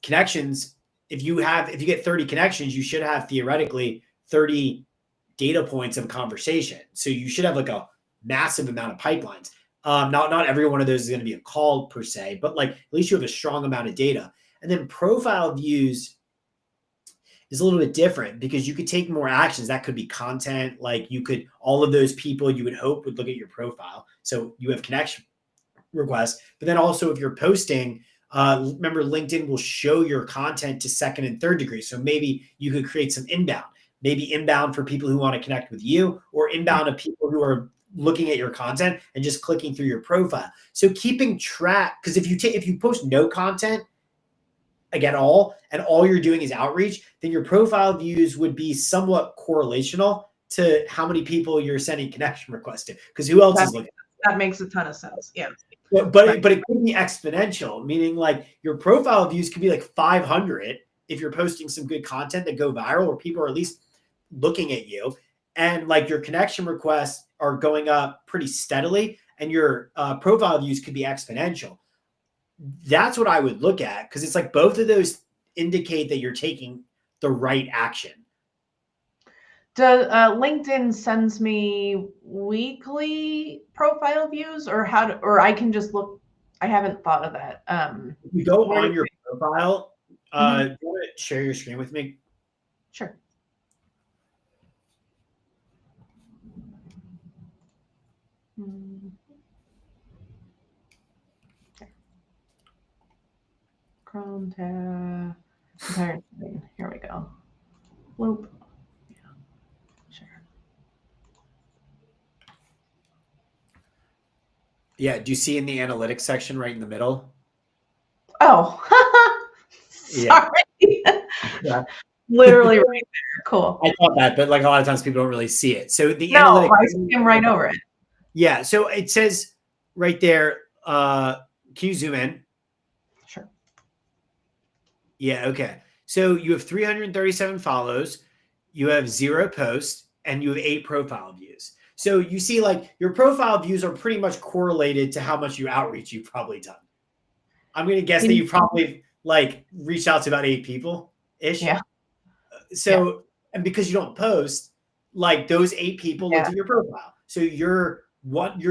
connections, if you get 30 connections, you should have theoretically 30 data points of a conversation. So you should have like a massive amount of pipelines. Not every one of those is going to be a call per se, but like at least you have a strong amount of data. And then profile views is a little bit different because you could take more actions. That could be content. Like all of those people you would hope would look at your profile. So you have connection requests, but then also if you're posting, remember LinkedIn will show your content to second and third degree. So maybe you could create some maybe inbound for people who want to connect with you, or inbound of people who are looking at your content and just clicking through your profile. So keeping track, because if you post no content, again, and all you're doing is outreach, then your profile views would be somewhat correlational to how many people you're sending connection requests to, because who else is looking? That makes a ton of sense. Yeah. But it could be exponential, meaning like your profile views could be like 500 if you're posting some good content that go viral, or people are at least looking at you, and like your connection requests are going up pretty steadily, and your profile views could be exponential. That's what I would look at, because it's like both of those indicate that you're taking the right action. LinkedIn sends me weekly profile views, or or I can just look? I haven't thought of that. If you go on your profile, do you want to share your screen with me? Sure. Chrome tab. Entire screen. Here we go. Loop. Yeah. Sure. Yeah. Do you see in the analytics section right in the middle? Oh, sorry. Yeah. Literally right there. Cool. I thought that, but like a lot of times people don't really see it. So the analytics, I skim right over it. Yeah. So it says right there. Can you zoom in? Sure. Yeah. Okay. So you have 337 follows, you have 0 posts, and you have 8 profile views. So you see, like, your profile views are pretty much correlated to how much outreach you've probably done. I'm going to guess that you probably like reached out to about 8 people ish. Yeah. So, and because you don't post, like those 8 people looked at your profile. So your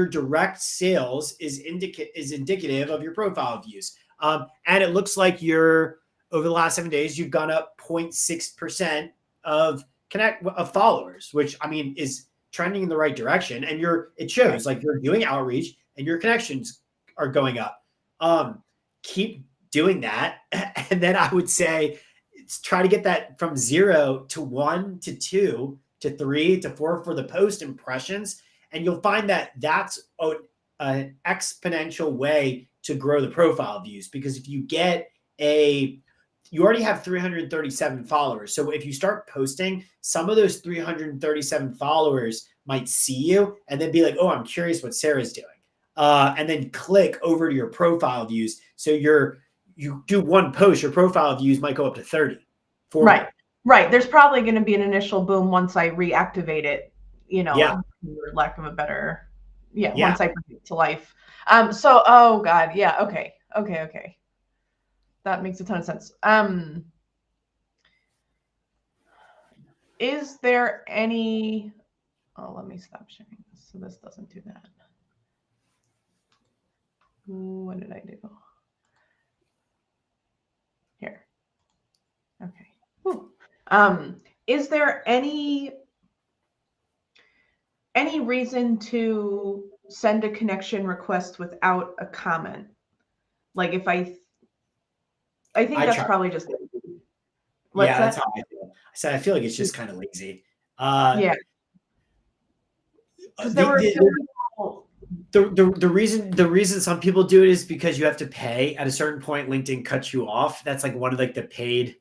direct sales is indicative of your profile views. And it looks like over the last 7 days, you've gone up 0.6% of followers, which I mean is trending in the right direction. And it shows like you're doing outreach and your connections are going up. Keep doing that. And then I would say try to get that from 0 to 1 to 2 to 3 to 4 for the post impressions. And you'll find that that's an exponential way to grow the profile views, because if you get you already have 337 followers. So if you start posting, some of those 337 followers might see you and then be like, oh, I'm curious what Sarah's doing. And then click over to your profile views. So you do one post, your profile views might go up to 30. 40. Right. There's probably going to be an initial boom once I reactivate it, for lack of a better, once I bring it to life. Oh God. Yeah. Okay. That makes a ton of sense. Is there any, let me stop sharing this so this doesn't do that. What did I do? Here. Okay. Is there any reason to send a connection request without a comment? Like if I think that's probably just What's Yeah, that's that? how I feel. I said I feel like it's just kind of lazy. Yeah, because there The, were the people. the reason some people do it is because you have to pay at a certain point. LinkedIn cuts you off. That's like one of like the paid.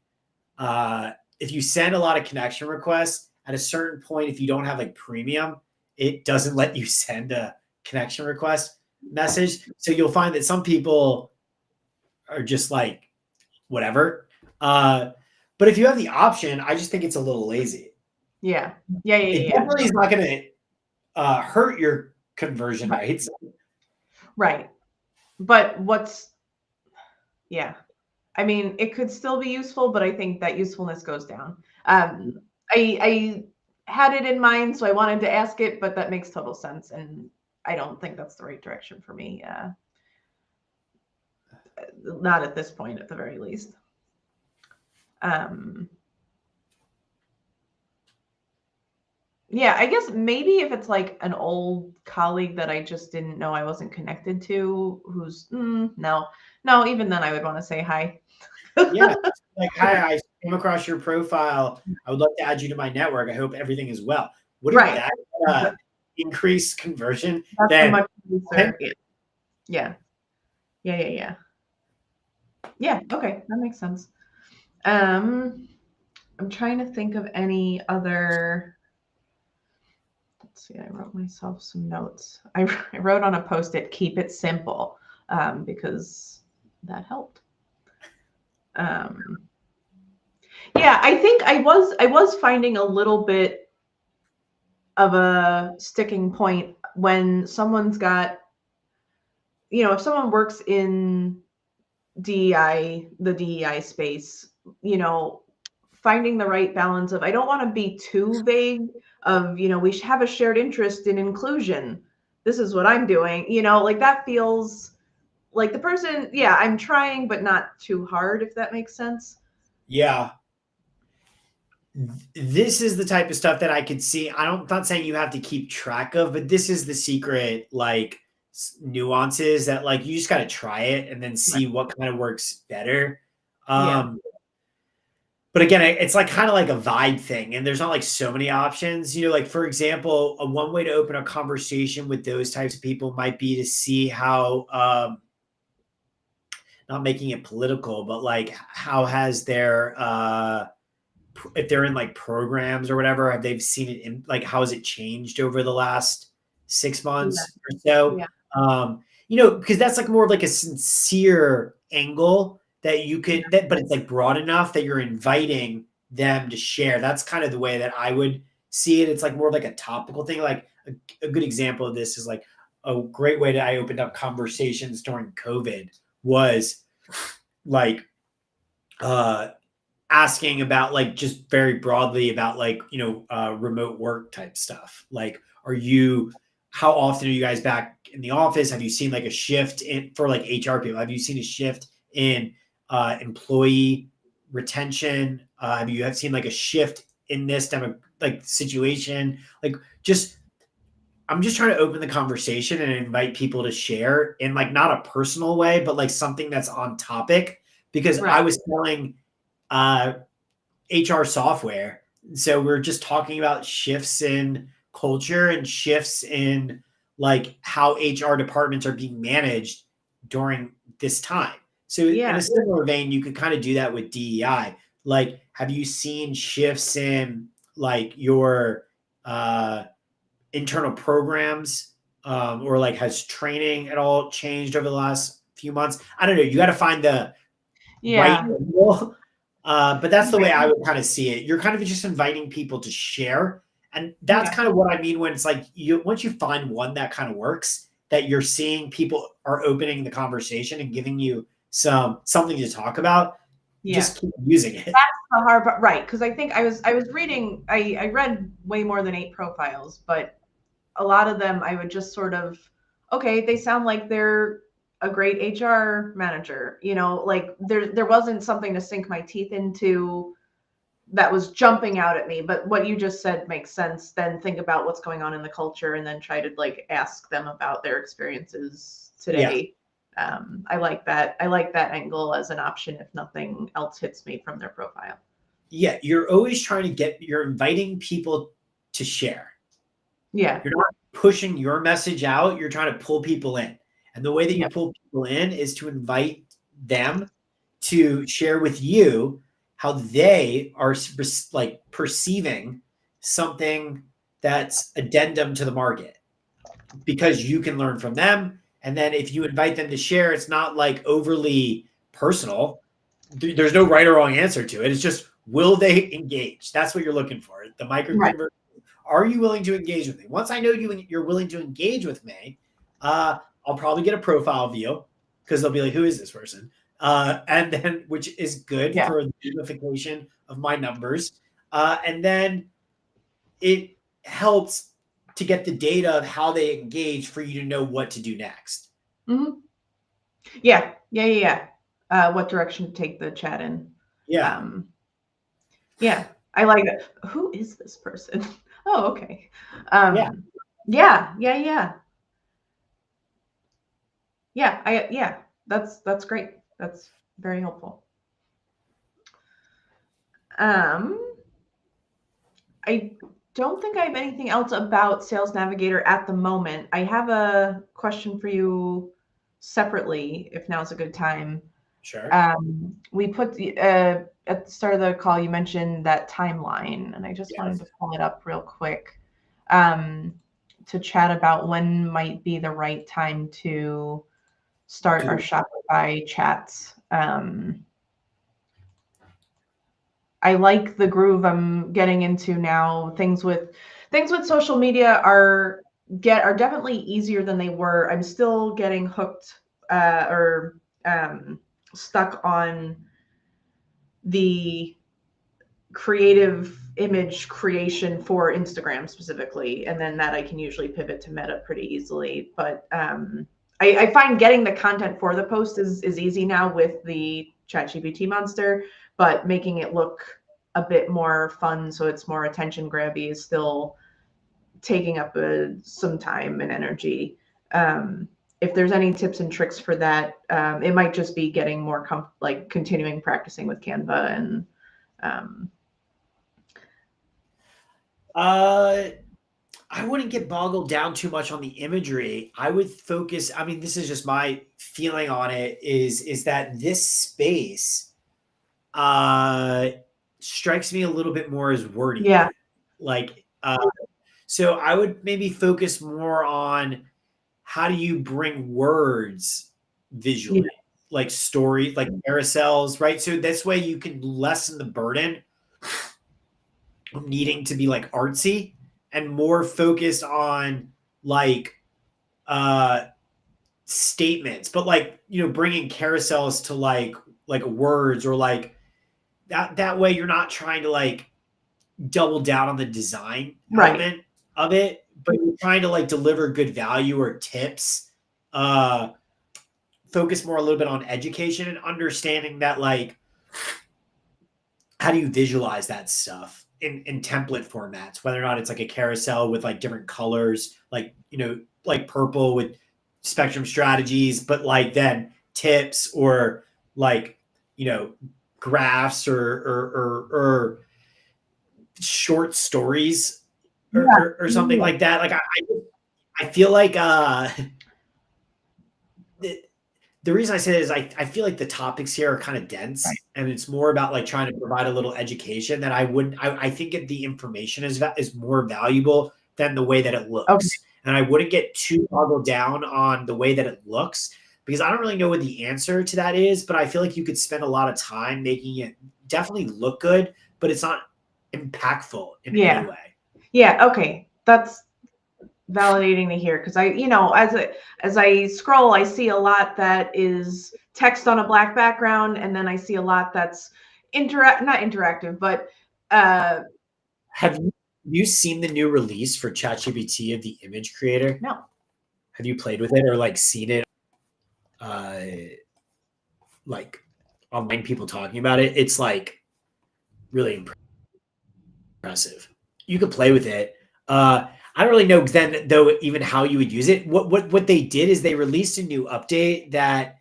If you send a lot of connection requests at a certain point, if you don't have like premium, it doesn't let you send a connection request message. So you'll find that some people are just like whatever. Uh, but if you have the option, I just think it's a little lazy. Yeah, yeah, yeah, It yeah, definitely is not going to hurt your conversion yeah. rates. Right. But yeah. I mean, it could still be useful, but I think that usefulness goes down. I had it in mind, so I wanted to ask it, but that makes total sense, and I don't think that's the right direction for me. Not at this point, at the very least. Um, yeah, I guess maybe if it's like an old colleague that I just didn't know I wasn't connected to, who's no, even then I would want to say hi. Yeah. Like, hi, I came across your profile. I would love to add you to my network. I hope everything is well. Wouldn't Right. that increase conversion That's a then? much nicer. Yeah. Yeah. Yeah. Yeah. Yeah. Yeah. Okay. That makes sense. I'm trying to think of any other. Let's see. I wrote myself some notes. I wrote on a post-it, keep it simple, because that helped. Yeah, I think I was finding a little bit of a sticking point when someone's got, if someone works in the DEI space, finding the right balance of, I don't want to be too vague of, we should have a shared interest in inclusion. This is what I'm doing, like that feels like the person, yeah, I'm trying, but not too hard, if that makes sense. Yeah. This is the type of stuff that I could see. I'm not saying you have to keep track of, but this is the secret, like nuances that like you just got to try it and then Right. see what kind of works better. Yeah. But again, it's like kind of like a vibe thing, and there's not like so many options. Like for example, a one way to open a conversation with those types of people might be to see how, not making it political, but like how has their if they're in like programs or whatever, have they seen it in like how has it changed over the last 6 months or so? Yeah. Because that's like more of like a sincere angle that you could but it's like broad enough that you're inviting them to share. That's kind of the way that I would see it. It's like more of like a topical thing. Like a good example of this is like a great way that I opened up conversations during COVID was like asking about like just very broadly about like remote work type stuff. Like how often are you guys back in the office? Have you seen like a shift in for like HR people? Have you seen a shift in employee retention? Have you seen like a shift in this like situation? Like just I'm just trying to open the conversation and invite people to share in like not a personal way, but like something that's on topic. Because I Right. was telling uh, HR software. So we're just talking about shifts in culture and shifts in like how HR departments are being managed during this time. So in Yeah. a similar vein, you could kind of do that with DEI. Like, have you seen shifts in like your internal programs, or like has training at all changed over the last few months? I don't know. You got to find the right Yeah. angle. But that's the way Right. I would kind of see it. You're kind of just inviting people to share. And that's Yeah. kind of what I mean when it's like once you find one that kind of works, that you're seeing people are opening the conversation and giving you something to talk about, Yeah. just keep using it. That's the hard part, right? Because I think I was reading. I read way more than 8 profiles, but a lot of them I would just sort of, okay, they sound like they're a great HR manager. Like there wasn't something to sink my teeth into that was jumping out at me. But what you just said makes sense. Then think about what's going on in the culture, and then try to like ask them about their experiences Yeah. today. I like that. I like that angle as an option if nothing else hits me from their profile. yeah, you're always trying to you're inviting people to share. Yeah. You're not pushing your message out. You're trying to pull people in. And the way that you Yep. pull people in is to invite them to share with you how they are like perceiving something that's addendum to the market, because you can learn from them. And then if you invite them to share, it's not like overly personal. There's no right or wrong answer to it. It's just, will they engage? That's what you're looking for. The micro Right. convert. Are you willing to engage with me? Once I know you're willing to engage with me, I'll probably get a profile view, because they'll be like, who is this person? And then, which is good Yeah. for the unification of my numbers. And then it helps to get the data of how they engage for you to know what to do next. Mm-hmm. Yeah. What direction to take the chat in. Yeah. Yeah. I like that. Who is this person? Oh, okay. Yeah. That's great. That's very helpful. I don't think I have anything else about Sales Navigator at the moment. I have a question for you separately, if now's a good time. Sure. We put at the start of the call, you mentioned that timeline, and I just wanted to pull it up real quick to chat about when might be the right time to start our Shopify chats. I like the groove I'm getting into now. Things with social media are definitely easier than they were. I'm still getting hooked or stuck on the creative image creation for Instagram specifically, and then that I can usually pivot to Meta pretty easily. But I find getting the content for the post is easy now with the ChatGPT monster, but making it look a bit more fun so it's more attention grabby is still taking up some time and energy. If there's any tips and tricks for that, it might just be getting more continuing practicing with Canva and I wouldn't get boggled down too much on the imagery. I would focus, I mean, this is just my feeling on it, is that this space strikes me a little bit more as wordy. Yeah. Like, so I would maybe focus more on how do you bring words visually, like story, like carousels, right? So this way you can lessen the burden of needing to be like artsy and more focused on like statements, but like, you know, bringing carousels to like words, or like that way you're not trying to like double down on the design element of it, but you're trying to like deliver good value or tips. Focus more a little bit on education and understanding that, like, how do you visualize that stuff in template formats, whether or not it's like a carousel with like different colors, like, you know, like purple with spectrum strategies, but like then tips, or like, you know, graphs or short stories or something like that. Like I feel like the reason I say that is I feel like the topics here are kind of dense, and it's more about like trying to provide a little education that I think the information is more valuable than the way that it looks. Okay. And I wouldn't get too boggled down on the way that it looks, because I don't really know what the answer to that is, but I feel like you could spend a lot of time making it definitely look good, but it's not impactful in any way. Yeah. Okay. That's validating to hear, because I, you know, as I scroll, I see a lot that is text on a black background, and then I see a lot that's not interactive, but have you seen the new release for ChatGPT of the image creator? No. Have you played with it or like seen it like online people talking about it? It's like really impressive. You could play with it. I don't really know then though even how you would use it. What they did is they released a new update that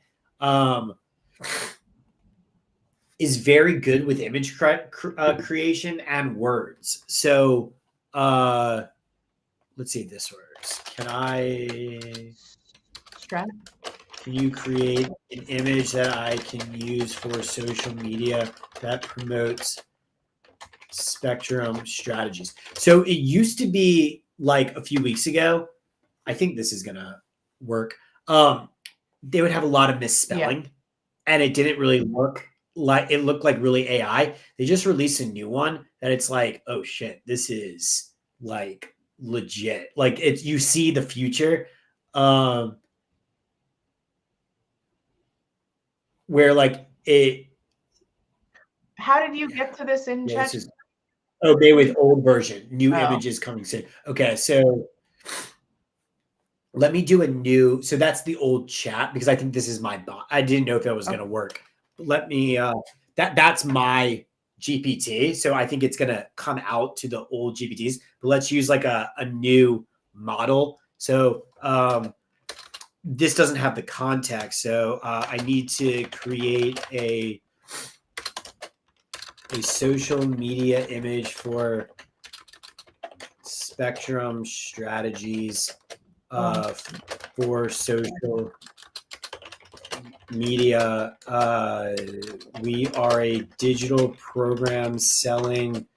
is very good with image creation and words. So let's see if this works. Can you create an image that I can use for social media that promotes Spectrum strategies? So it used to be like a few weeks ago. I think this is gonna work. They would have a lot of misspelling, and it didn't really look like it looked like really AI. They just released a new one that it's like, oh shit, this is like legit. Like it's you see the future. Where like it. How did you get to this in Yeah, chat? this is okay with old version, new images coming soon. Okay, so let me do a new. So that's the old chat because I think this is my bot. I didn't know if it was going to work. But let me. That's my GPT. So I think it's going to come out to the old GPTs. But let's use like a new model. So this doesn't have the context. So I need to create a social media image for Spectrum strategies for social media. We are a digital program selling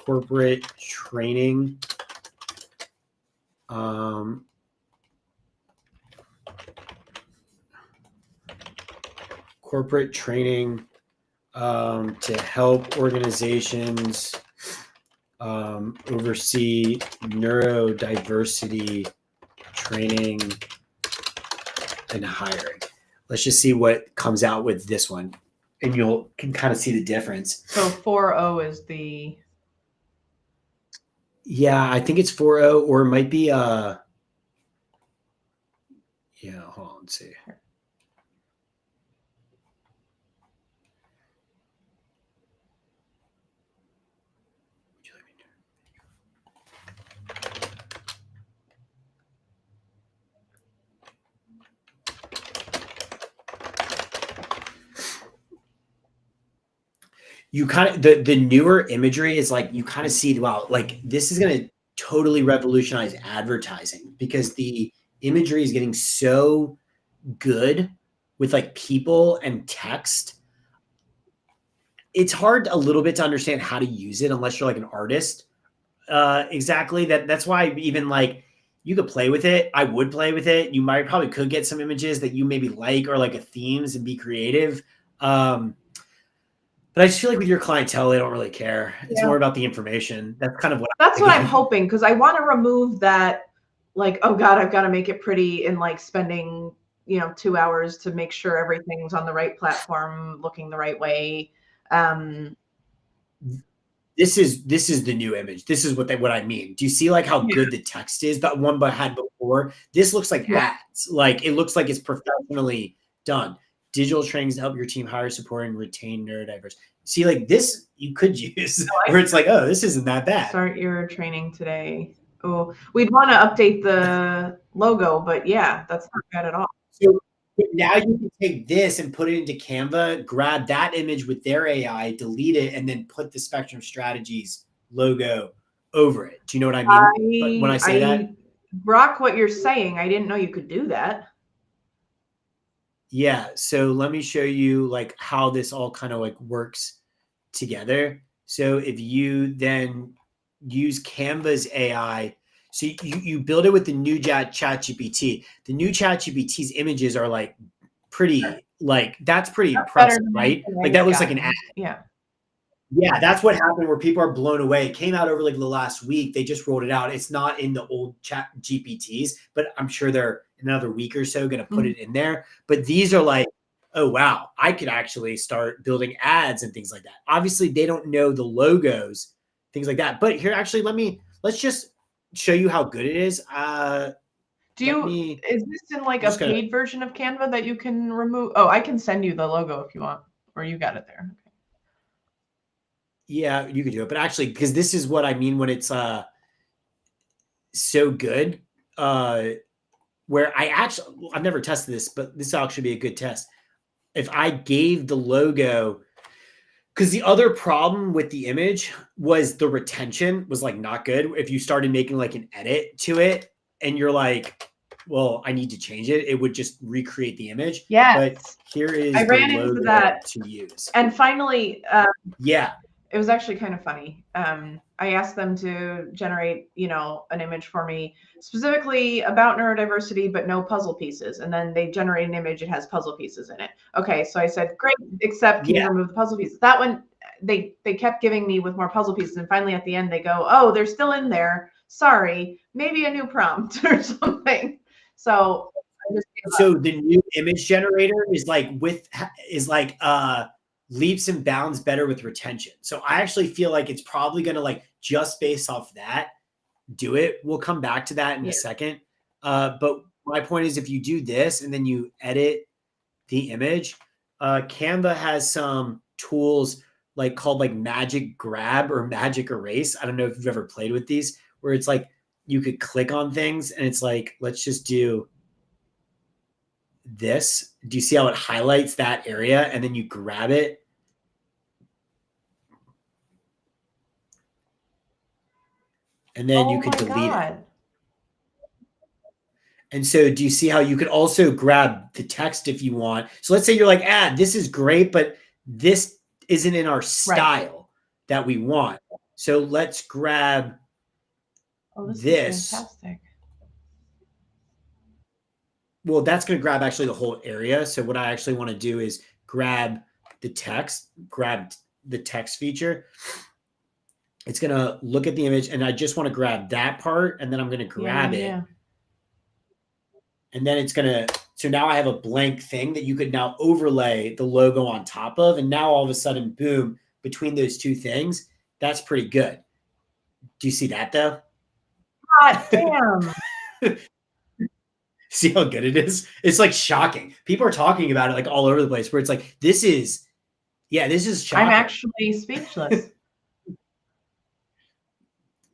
corporate training. Corporate training to help organizations oversee neurodiversity training and hiring. Let's just see what comes out with this one, and you can kind of see the difference. So 4.0 is the. Yeah, I think it's 4.0, or it might be yeah. Hold on, let's see. You kind of the newer imagery is like you kind of see, wow, like this is going to totally revolutionize advertising because the imagery is getting so good with like people and text. It's hard a little bit to understand how to use it unless you're like an artist. Exactly. That's why even like you could play with it. I would play with it. You probably could get some images that you maybe like or like a themes and be creative. But I just feel like with your clientele, they don't really care. It's more about the information. That's kind of what I'm hoping, because I want to remove that, like, oh God, I've got to make it pretty and like spending, 2 hours to make sure everything's on the right platform, looking the right way. This is the new image. This is what I mean. Do you see like how good the text is? That one I had before. This looks like ads. Like it looks like it's professionally done. Digital trainings to help your team hire, support, and retain neurodiverse. See, like this, you could use where it's like, oh, this isn't that bad. Start your training today. Oh, we'd want to update the logo, but yeah, that's not bad at all. So now you can take this and put it into Canva, grab that image with their AI, delete it, and then put the Spectrum Strategies logo over it. Do you know what I mean? When I say that? Brock, what you're saying, I didn't know you could do that. Yeah. So let me show you like how this all kind of like works together. So if you then use Canva's AI, so you build it with the new ChatGPT. The new ChatGPT's images are like pretty, like that's pretty impressive, right? Like that looks like an ad. Yeah. Yeah, that's what happened where people are blown away. It came out over like the last week. They just rolled it out. It's not in the old chat GPTs, but I'm sure they're in another week or so going to put it in there. But these are like, oh, wow, I could actually start building ads and things like that. Obviously, they don't know the logos, things like that. But here, actually, let's just show you how good it is. Is this in like a paid version of Canva that you can remove? Oh, I can send you the logo if you want, or you got it there. Okay. Yeah, you could do it. But actually, because this is what I mean when it's so good, where I've never tested this, but this will actually be a good test. If I gave the logo Because the other problem with the image was the retention was like not good. If you started making like an edit to it and you're like, well, I need to change it, it would just recreate the image. Yes. But here is I the ran into logo that. to use. And finally, yeah, it was actually kind of funny. I asked them to generate, an image for me specifically about neurodiversity, but no puzzle pieces. And then they generate an image, it has puzzle pieces in it. Okay, so I said, great, except can you remove the puzzle pieces? That one, they kept giving me with more puzzle pieces. And finally at the end, they go, oh, they're still in there. Sorry, maybe a new prompt or something. So so the new image generator is leaps and bounds better with retention. So I actually feel like it's probably going to like just based off that do it. We'll come back to that in a second. But my point is if you do this and then you edit the image, Canva has some tools like called like magic grab or magic erase. I don't know if you've ever played with these where it's like you could click on things and it's like, let's just do this. Do you see how it highlights that area and then you grab it? And then you could delete it. And so do you see how you could also grab the text if you want? So let's say you're like, this is great, but this isn't in our style that we want. So let's grab this. Is fantastic. Well, that's going to grab actually the whole area. So what I actually want to do is grab the text feature. It's going to look at the image and I just want to grab that part and then I'm going to grab it. And then it's going to, so now I have a blank thing that you could now overlay the logo on top of. And now all of a sudden, boom, between those two things, that's pretty good. Do you see that though? God damn. See how good it is? It's like shocking. People are talking about it like all over the place where it's like, this is shocking. I'm actually speechless.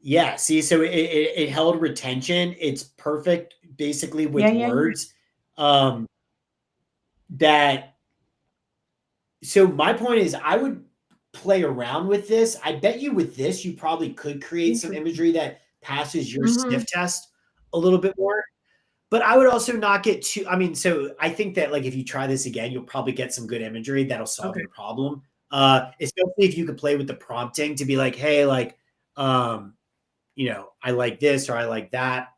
Yeah. See, so it held retention. It's perfect basically with words. So my point is I would play around with this. I bet you with this, you probably could create some imagery that passes your sniff test a little bit more. But I would also not get too, so I think that like if you try this again, you'll probably get some good imagery that'll solve your problem. Especially if you could play with the prompting to be like, hey, like, I like this or I like that.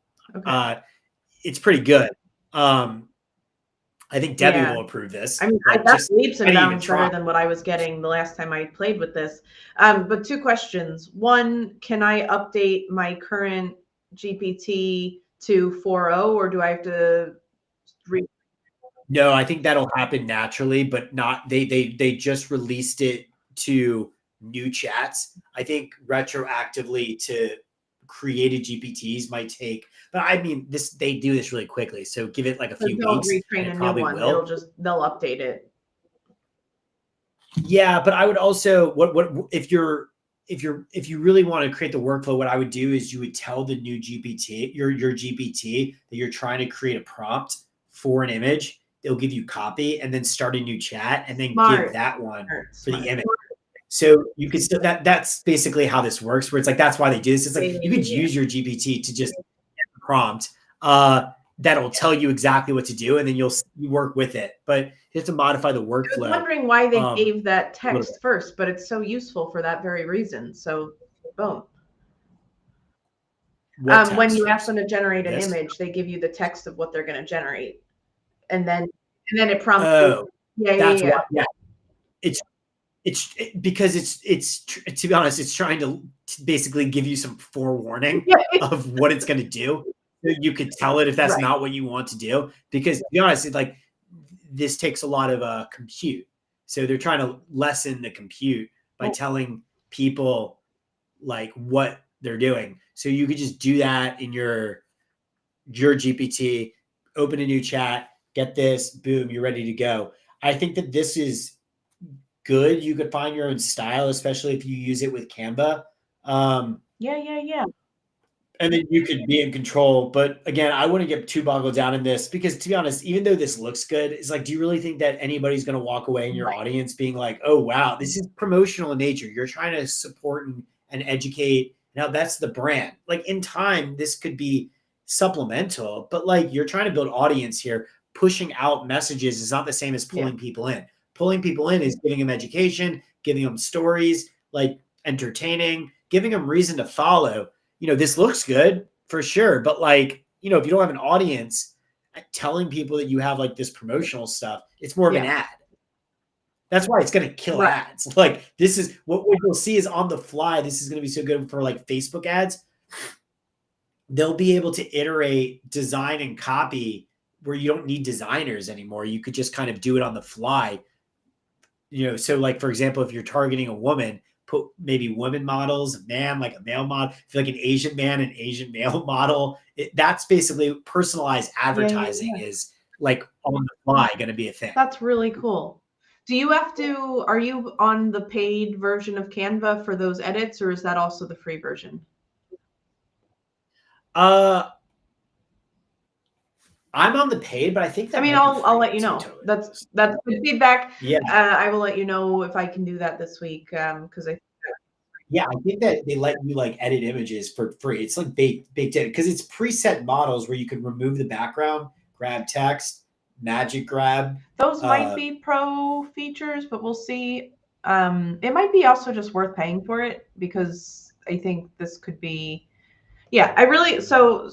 It's pretty good. I think Debbie will approve this. That's leaps and bounds better than what I was getting the last time I played with this. But two questions. One, can I update my current GPT to 4.0 or do I have to No, I think that'll happen naturally, but not they just released it to new chats. I think retroactively to created GPTs might take, but they do this really quickly. So give it like a few weeks. Retrain a new one. They'll update it. Yeah, but I would also if you really want to create the workflow, what I would do is you would tell the new GPT, your GPT, that you're trying to create a prompt for an image. They'll give you copy and then start a new chat and then give that one for the image. So you could still that's basically how this works, where it's like that's why they do this. It's like you could use your GPT to just get the prompt that'll tell you exactly what to do, and then you work with it. But you have to modify the workflow. I was wondering why they gave that text first, but it's so useful for that very reason. So boom. When you ask them to generate an image, they give you the text of what they're going to generate, and then it prompts. Oh, yeah. It's because it's to be honest, it's trying to basically give you some forewarning of what it's going to do. So you could tell it if that's not what you want to do. Because to be honest, this takes a lot of compute. So they're trying to lessen the compute by telling people like what they're doing. So you could just do that in your GPT, open a new chat, get this, boom, you're ready to go. I think that this is good. You could find your own style, especially if you use it with Canva. Yeah. And then you could be in control. But again, I wouldn't get too boggled down in this because, to be honest, even though this looks good, it's like, do you really think that anybody's going to walk away in your Right. audience being like, oh, wow, this is promotional in nature? You're trying to support and educate. Now that's the brand. Like in time, this could be supplemental, but like you're trying to build audience here. Pushing out messages is not the same as Yeah. pulling people in. Pulling people in is giving them education, giving them stories, like entertaining, giving them reason to follow. This looks good for sure, but like, if you don't have an audience, telling people that you have like this promotional stuff, it's more of an ad. That's why it's going to kill ads. Like this is what you'll see is on the fly. This is going to be so good for like Facebook ads. They'll be able to iterate design and copy where you don't need designers anymore. You could just kind of do it on the fly. So like, for example, if you're targeting a woman, put maybe women models, a man, like a male model, like an Asian man, an Asian male model. That's basically personalized advertising is like on the fly going to be a thing. That's really cool. Are you on the paid version of Canva for those edits, or is that also the free version? I'm on the paid, but I think that I'll let you know. Totally. That's good feedback. Yeah. I will let you know if I can do that this week. Because I think that they let you like edit images for free. It's like baked in because it's preset models where you can remove the background, grab text, magic grab. Those might be pro features, but we'll see. It might be also just worth paying for it because I think this could be. Yeah, I really so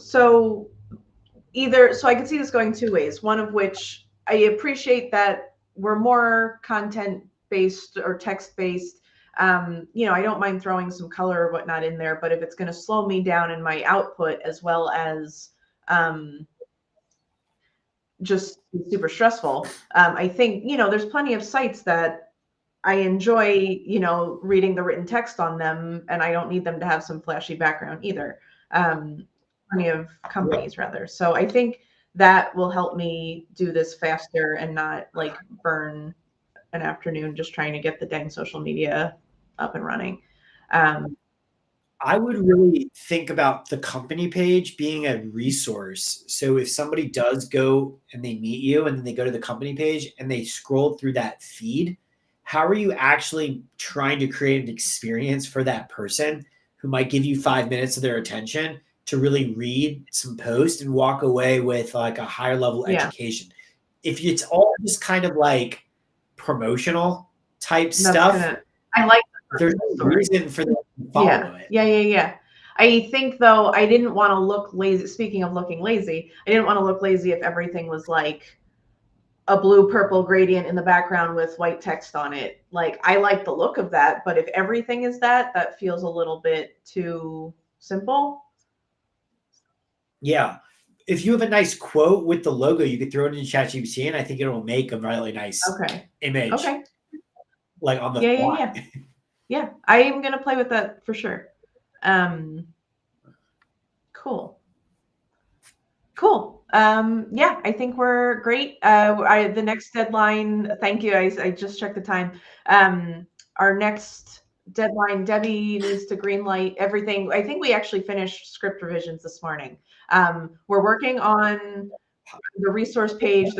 I could see this going two ways. One of which I appreciate that we're more content based or text based. I don't mind throwing some color or whatnot in there, but if it's going to slow me down in my output as well as just super stressful, I think, there's plenty of sites that I enjoy, reading the written text on them, and I don't need them to have some flashy background either. Plenty of companies rather. So I think that will help me do this faster and not like burn an afternoon just trying to get the dang social media up and running. I would really think about the company page being a resource. So if somebody does go and they meet you and then they go to the company page and they scroll through that feed, how are you actually trying to create an experience for that person who might give you 5 minutes of their attention to really read some post and walk away with like a higher level education? If it's all just kind of like promotional type stuff, I like there's no reason for them to follow it. Yeah. I think though, I didn't want to look lazy. Speaking of looking lazy, I didn't want to look lazy if everything was like a blue purple gradient in the background with white text on it. Like I like the look of that, but if everything is that feels a little bit too simple. Yeah. If you have a nice quote with the logo, you could throw it in ChatGPT and I think it'll make a really nice image. Okay. Like on the fly. Yeah. I am going to play with that for sure. Cool. I think we're great. The next deadline, thank you. I just checked the time. Our next deadline, Debbie needs to greenlight everything. I think we actually finished script revisions this morning. We're working on the resource page,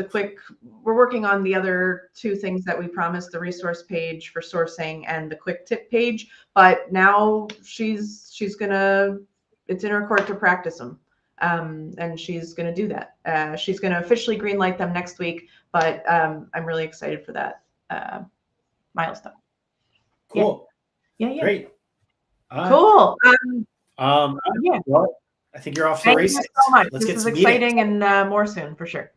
we're working on the other two things that we promised, the resource page for sourcing and the quick tip page. But now it's in her court to practice them. And she's going to do that. She's going to officially greenlight them next week, but I'm really excited for that milestone. Cool. Yeah. Great. Cool. Well, I think you're off to the races. Thank you so much. Let's this get is some exciting meetings. And more soon for sure.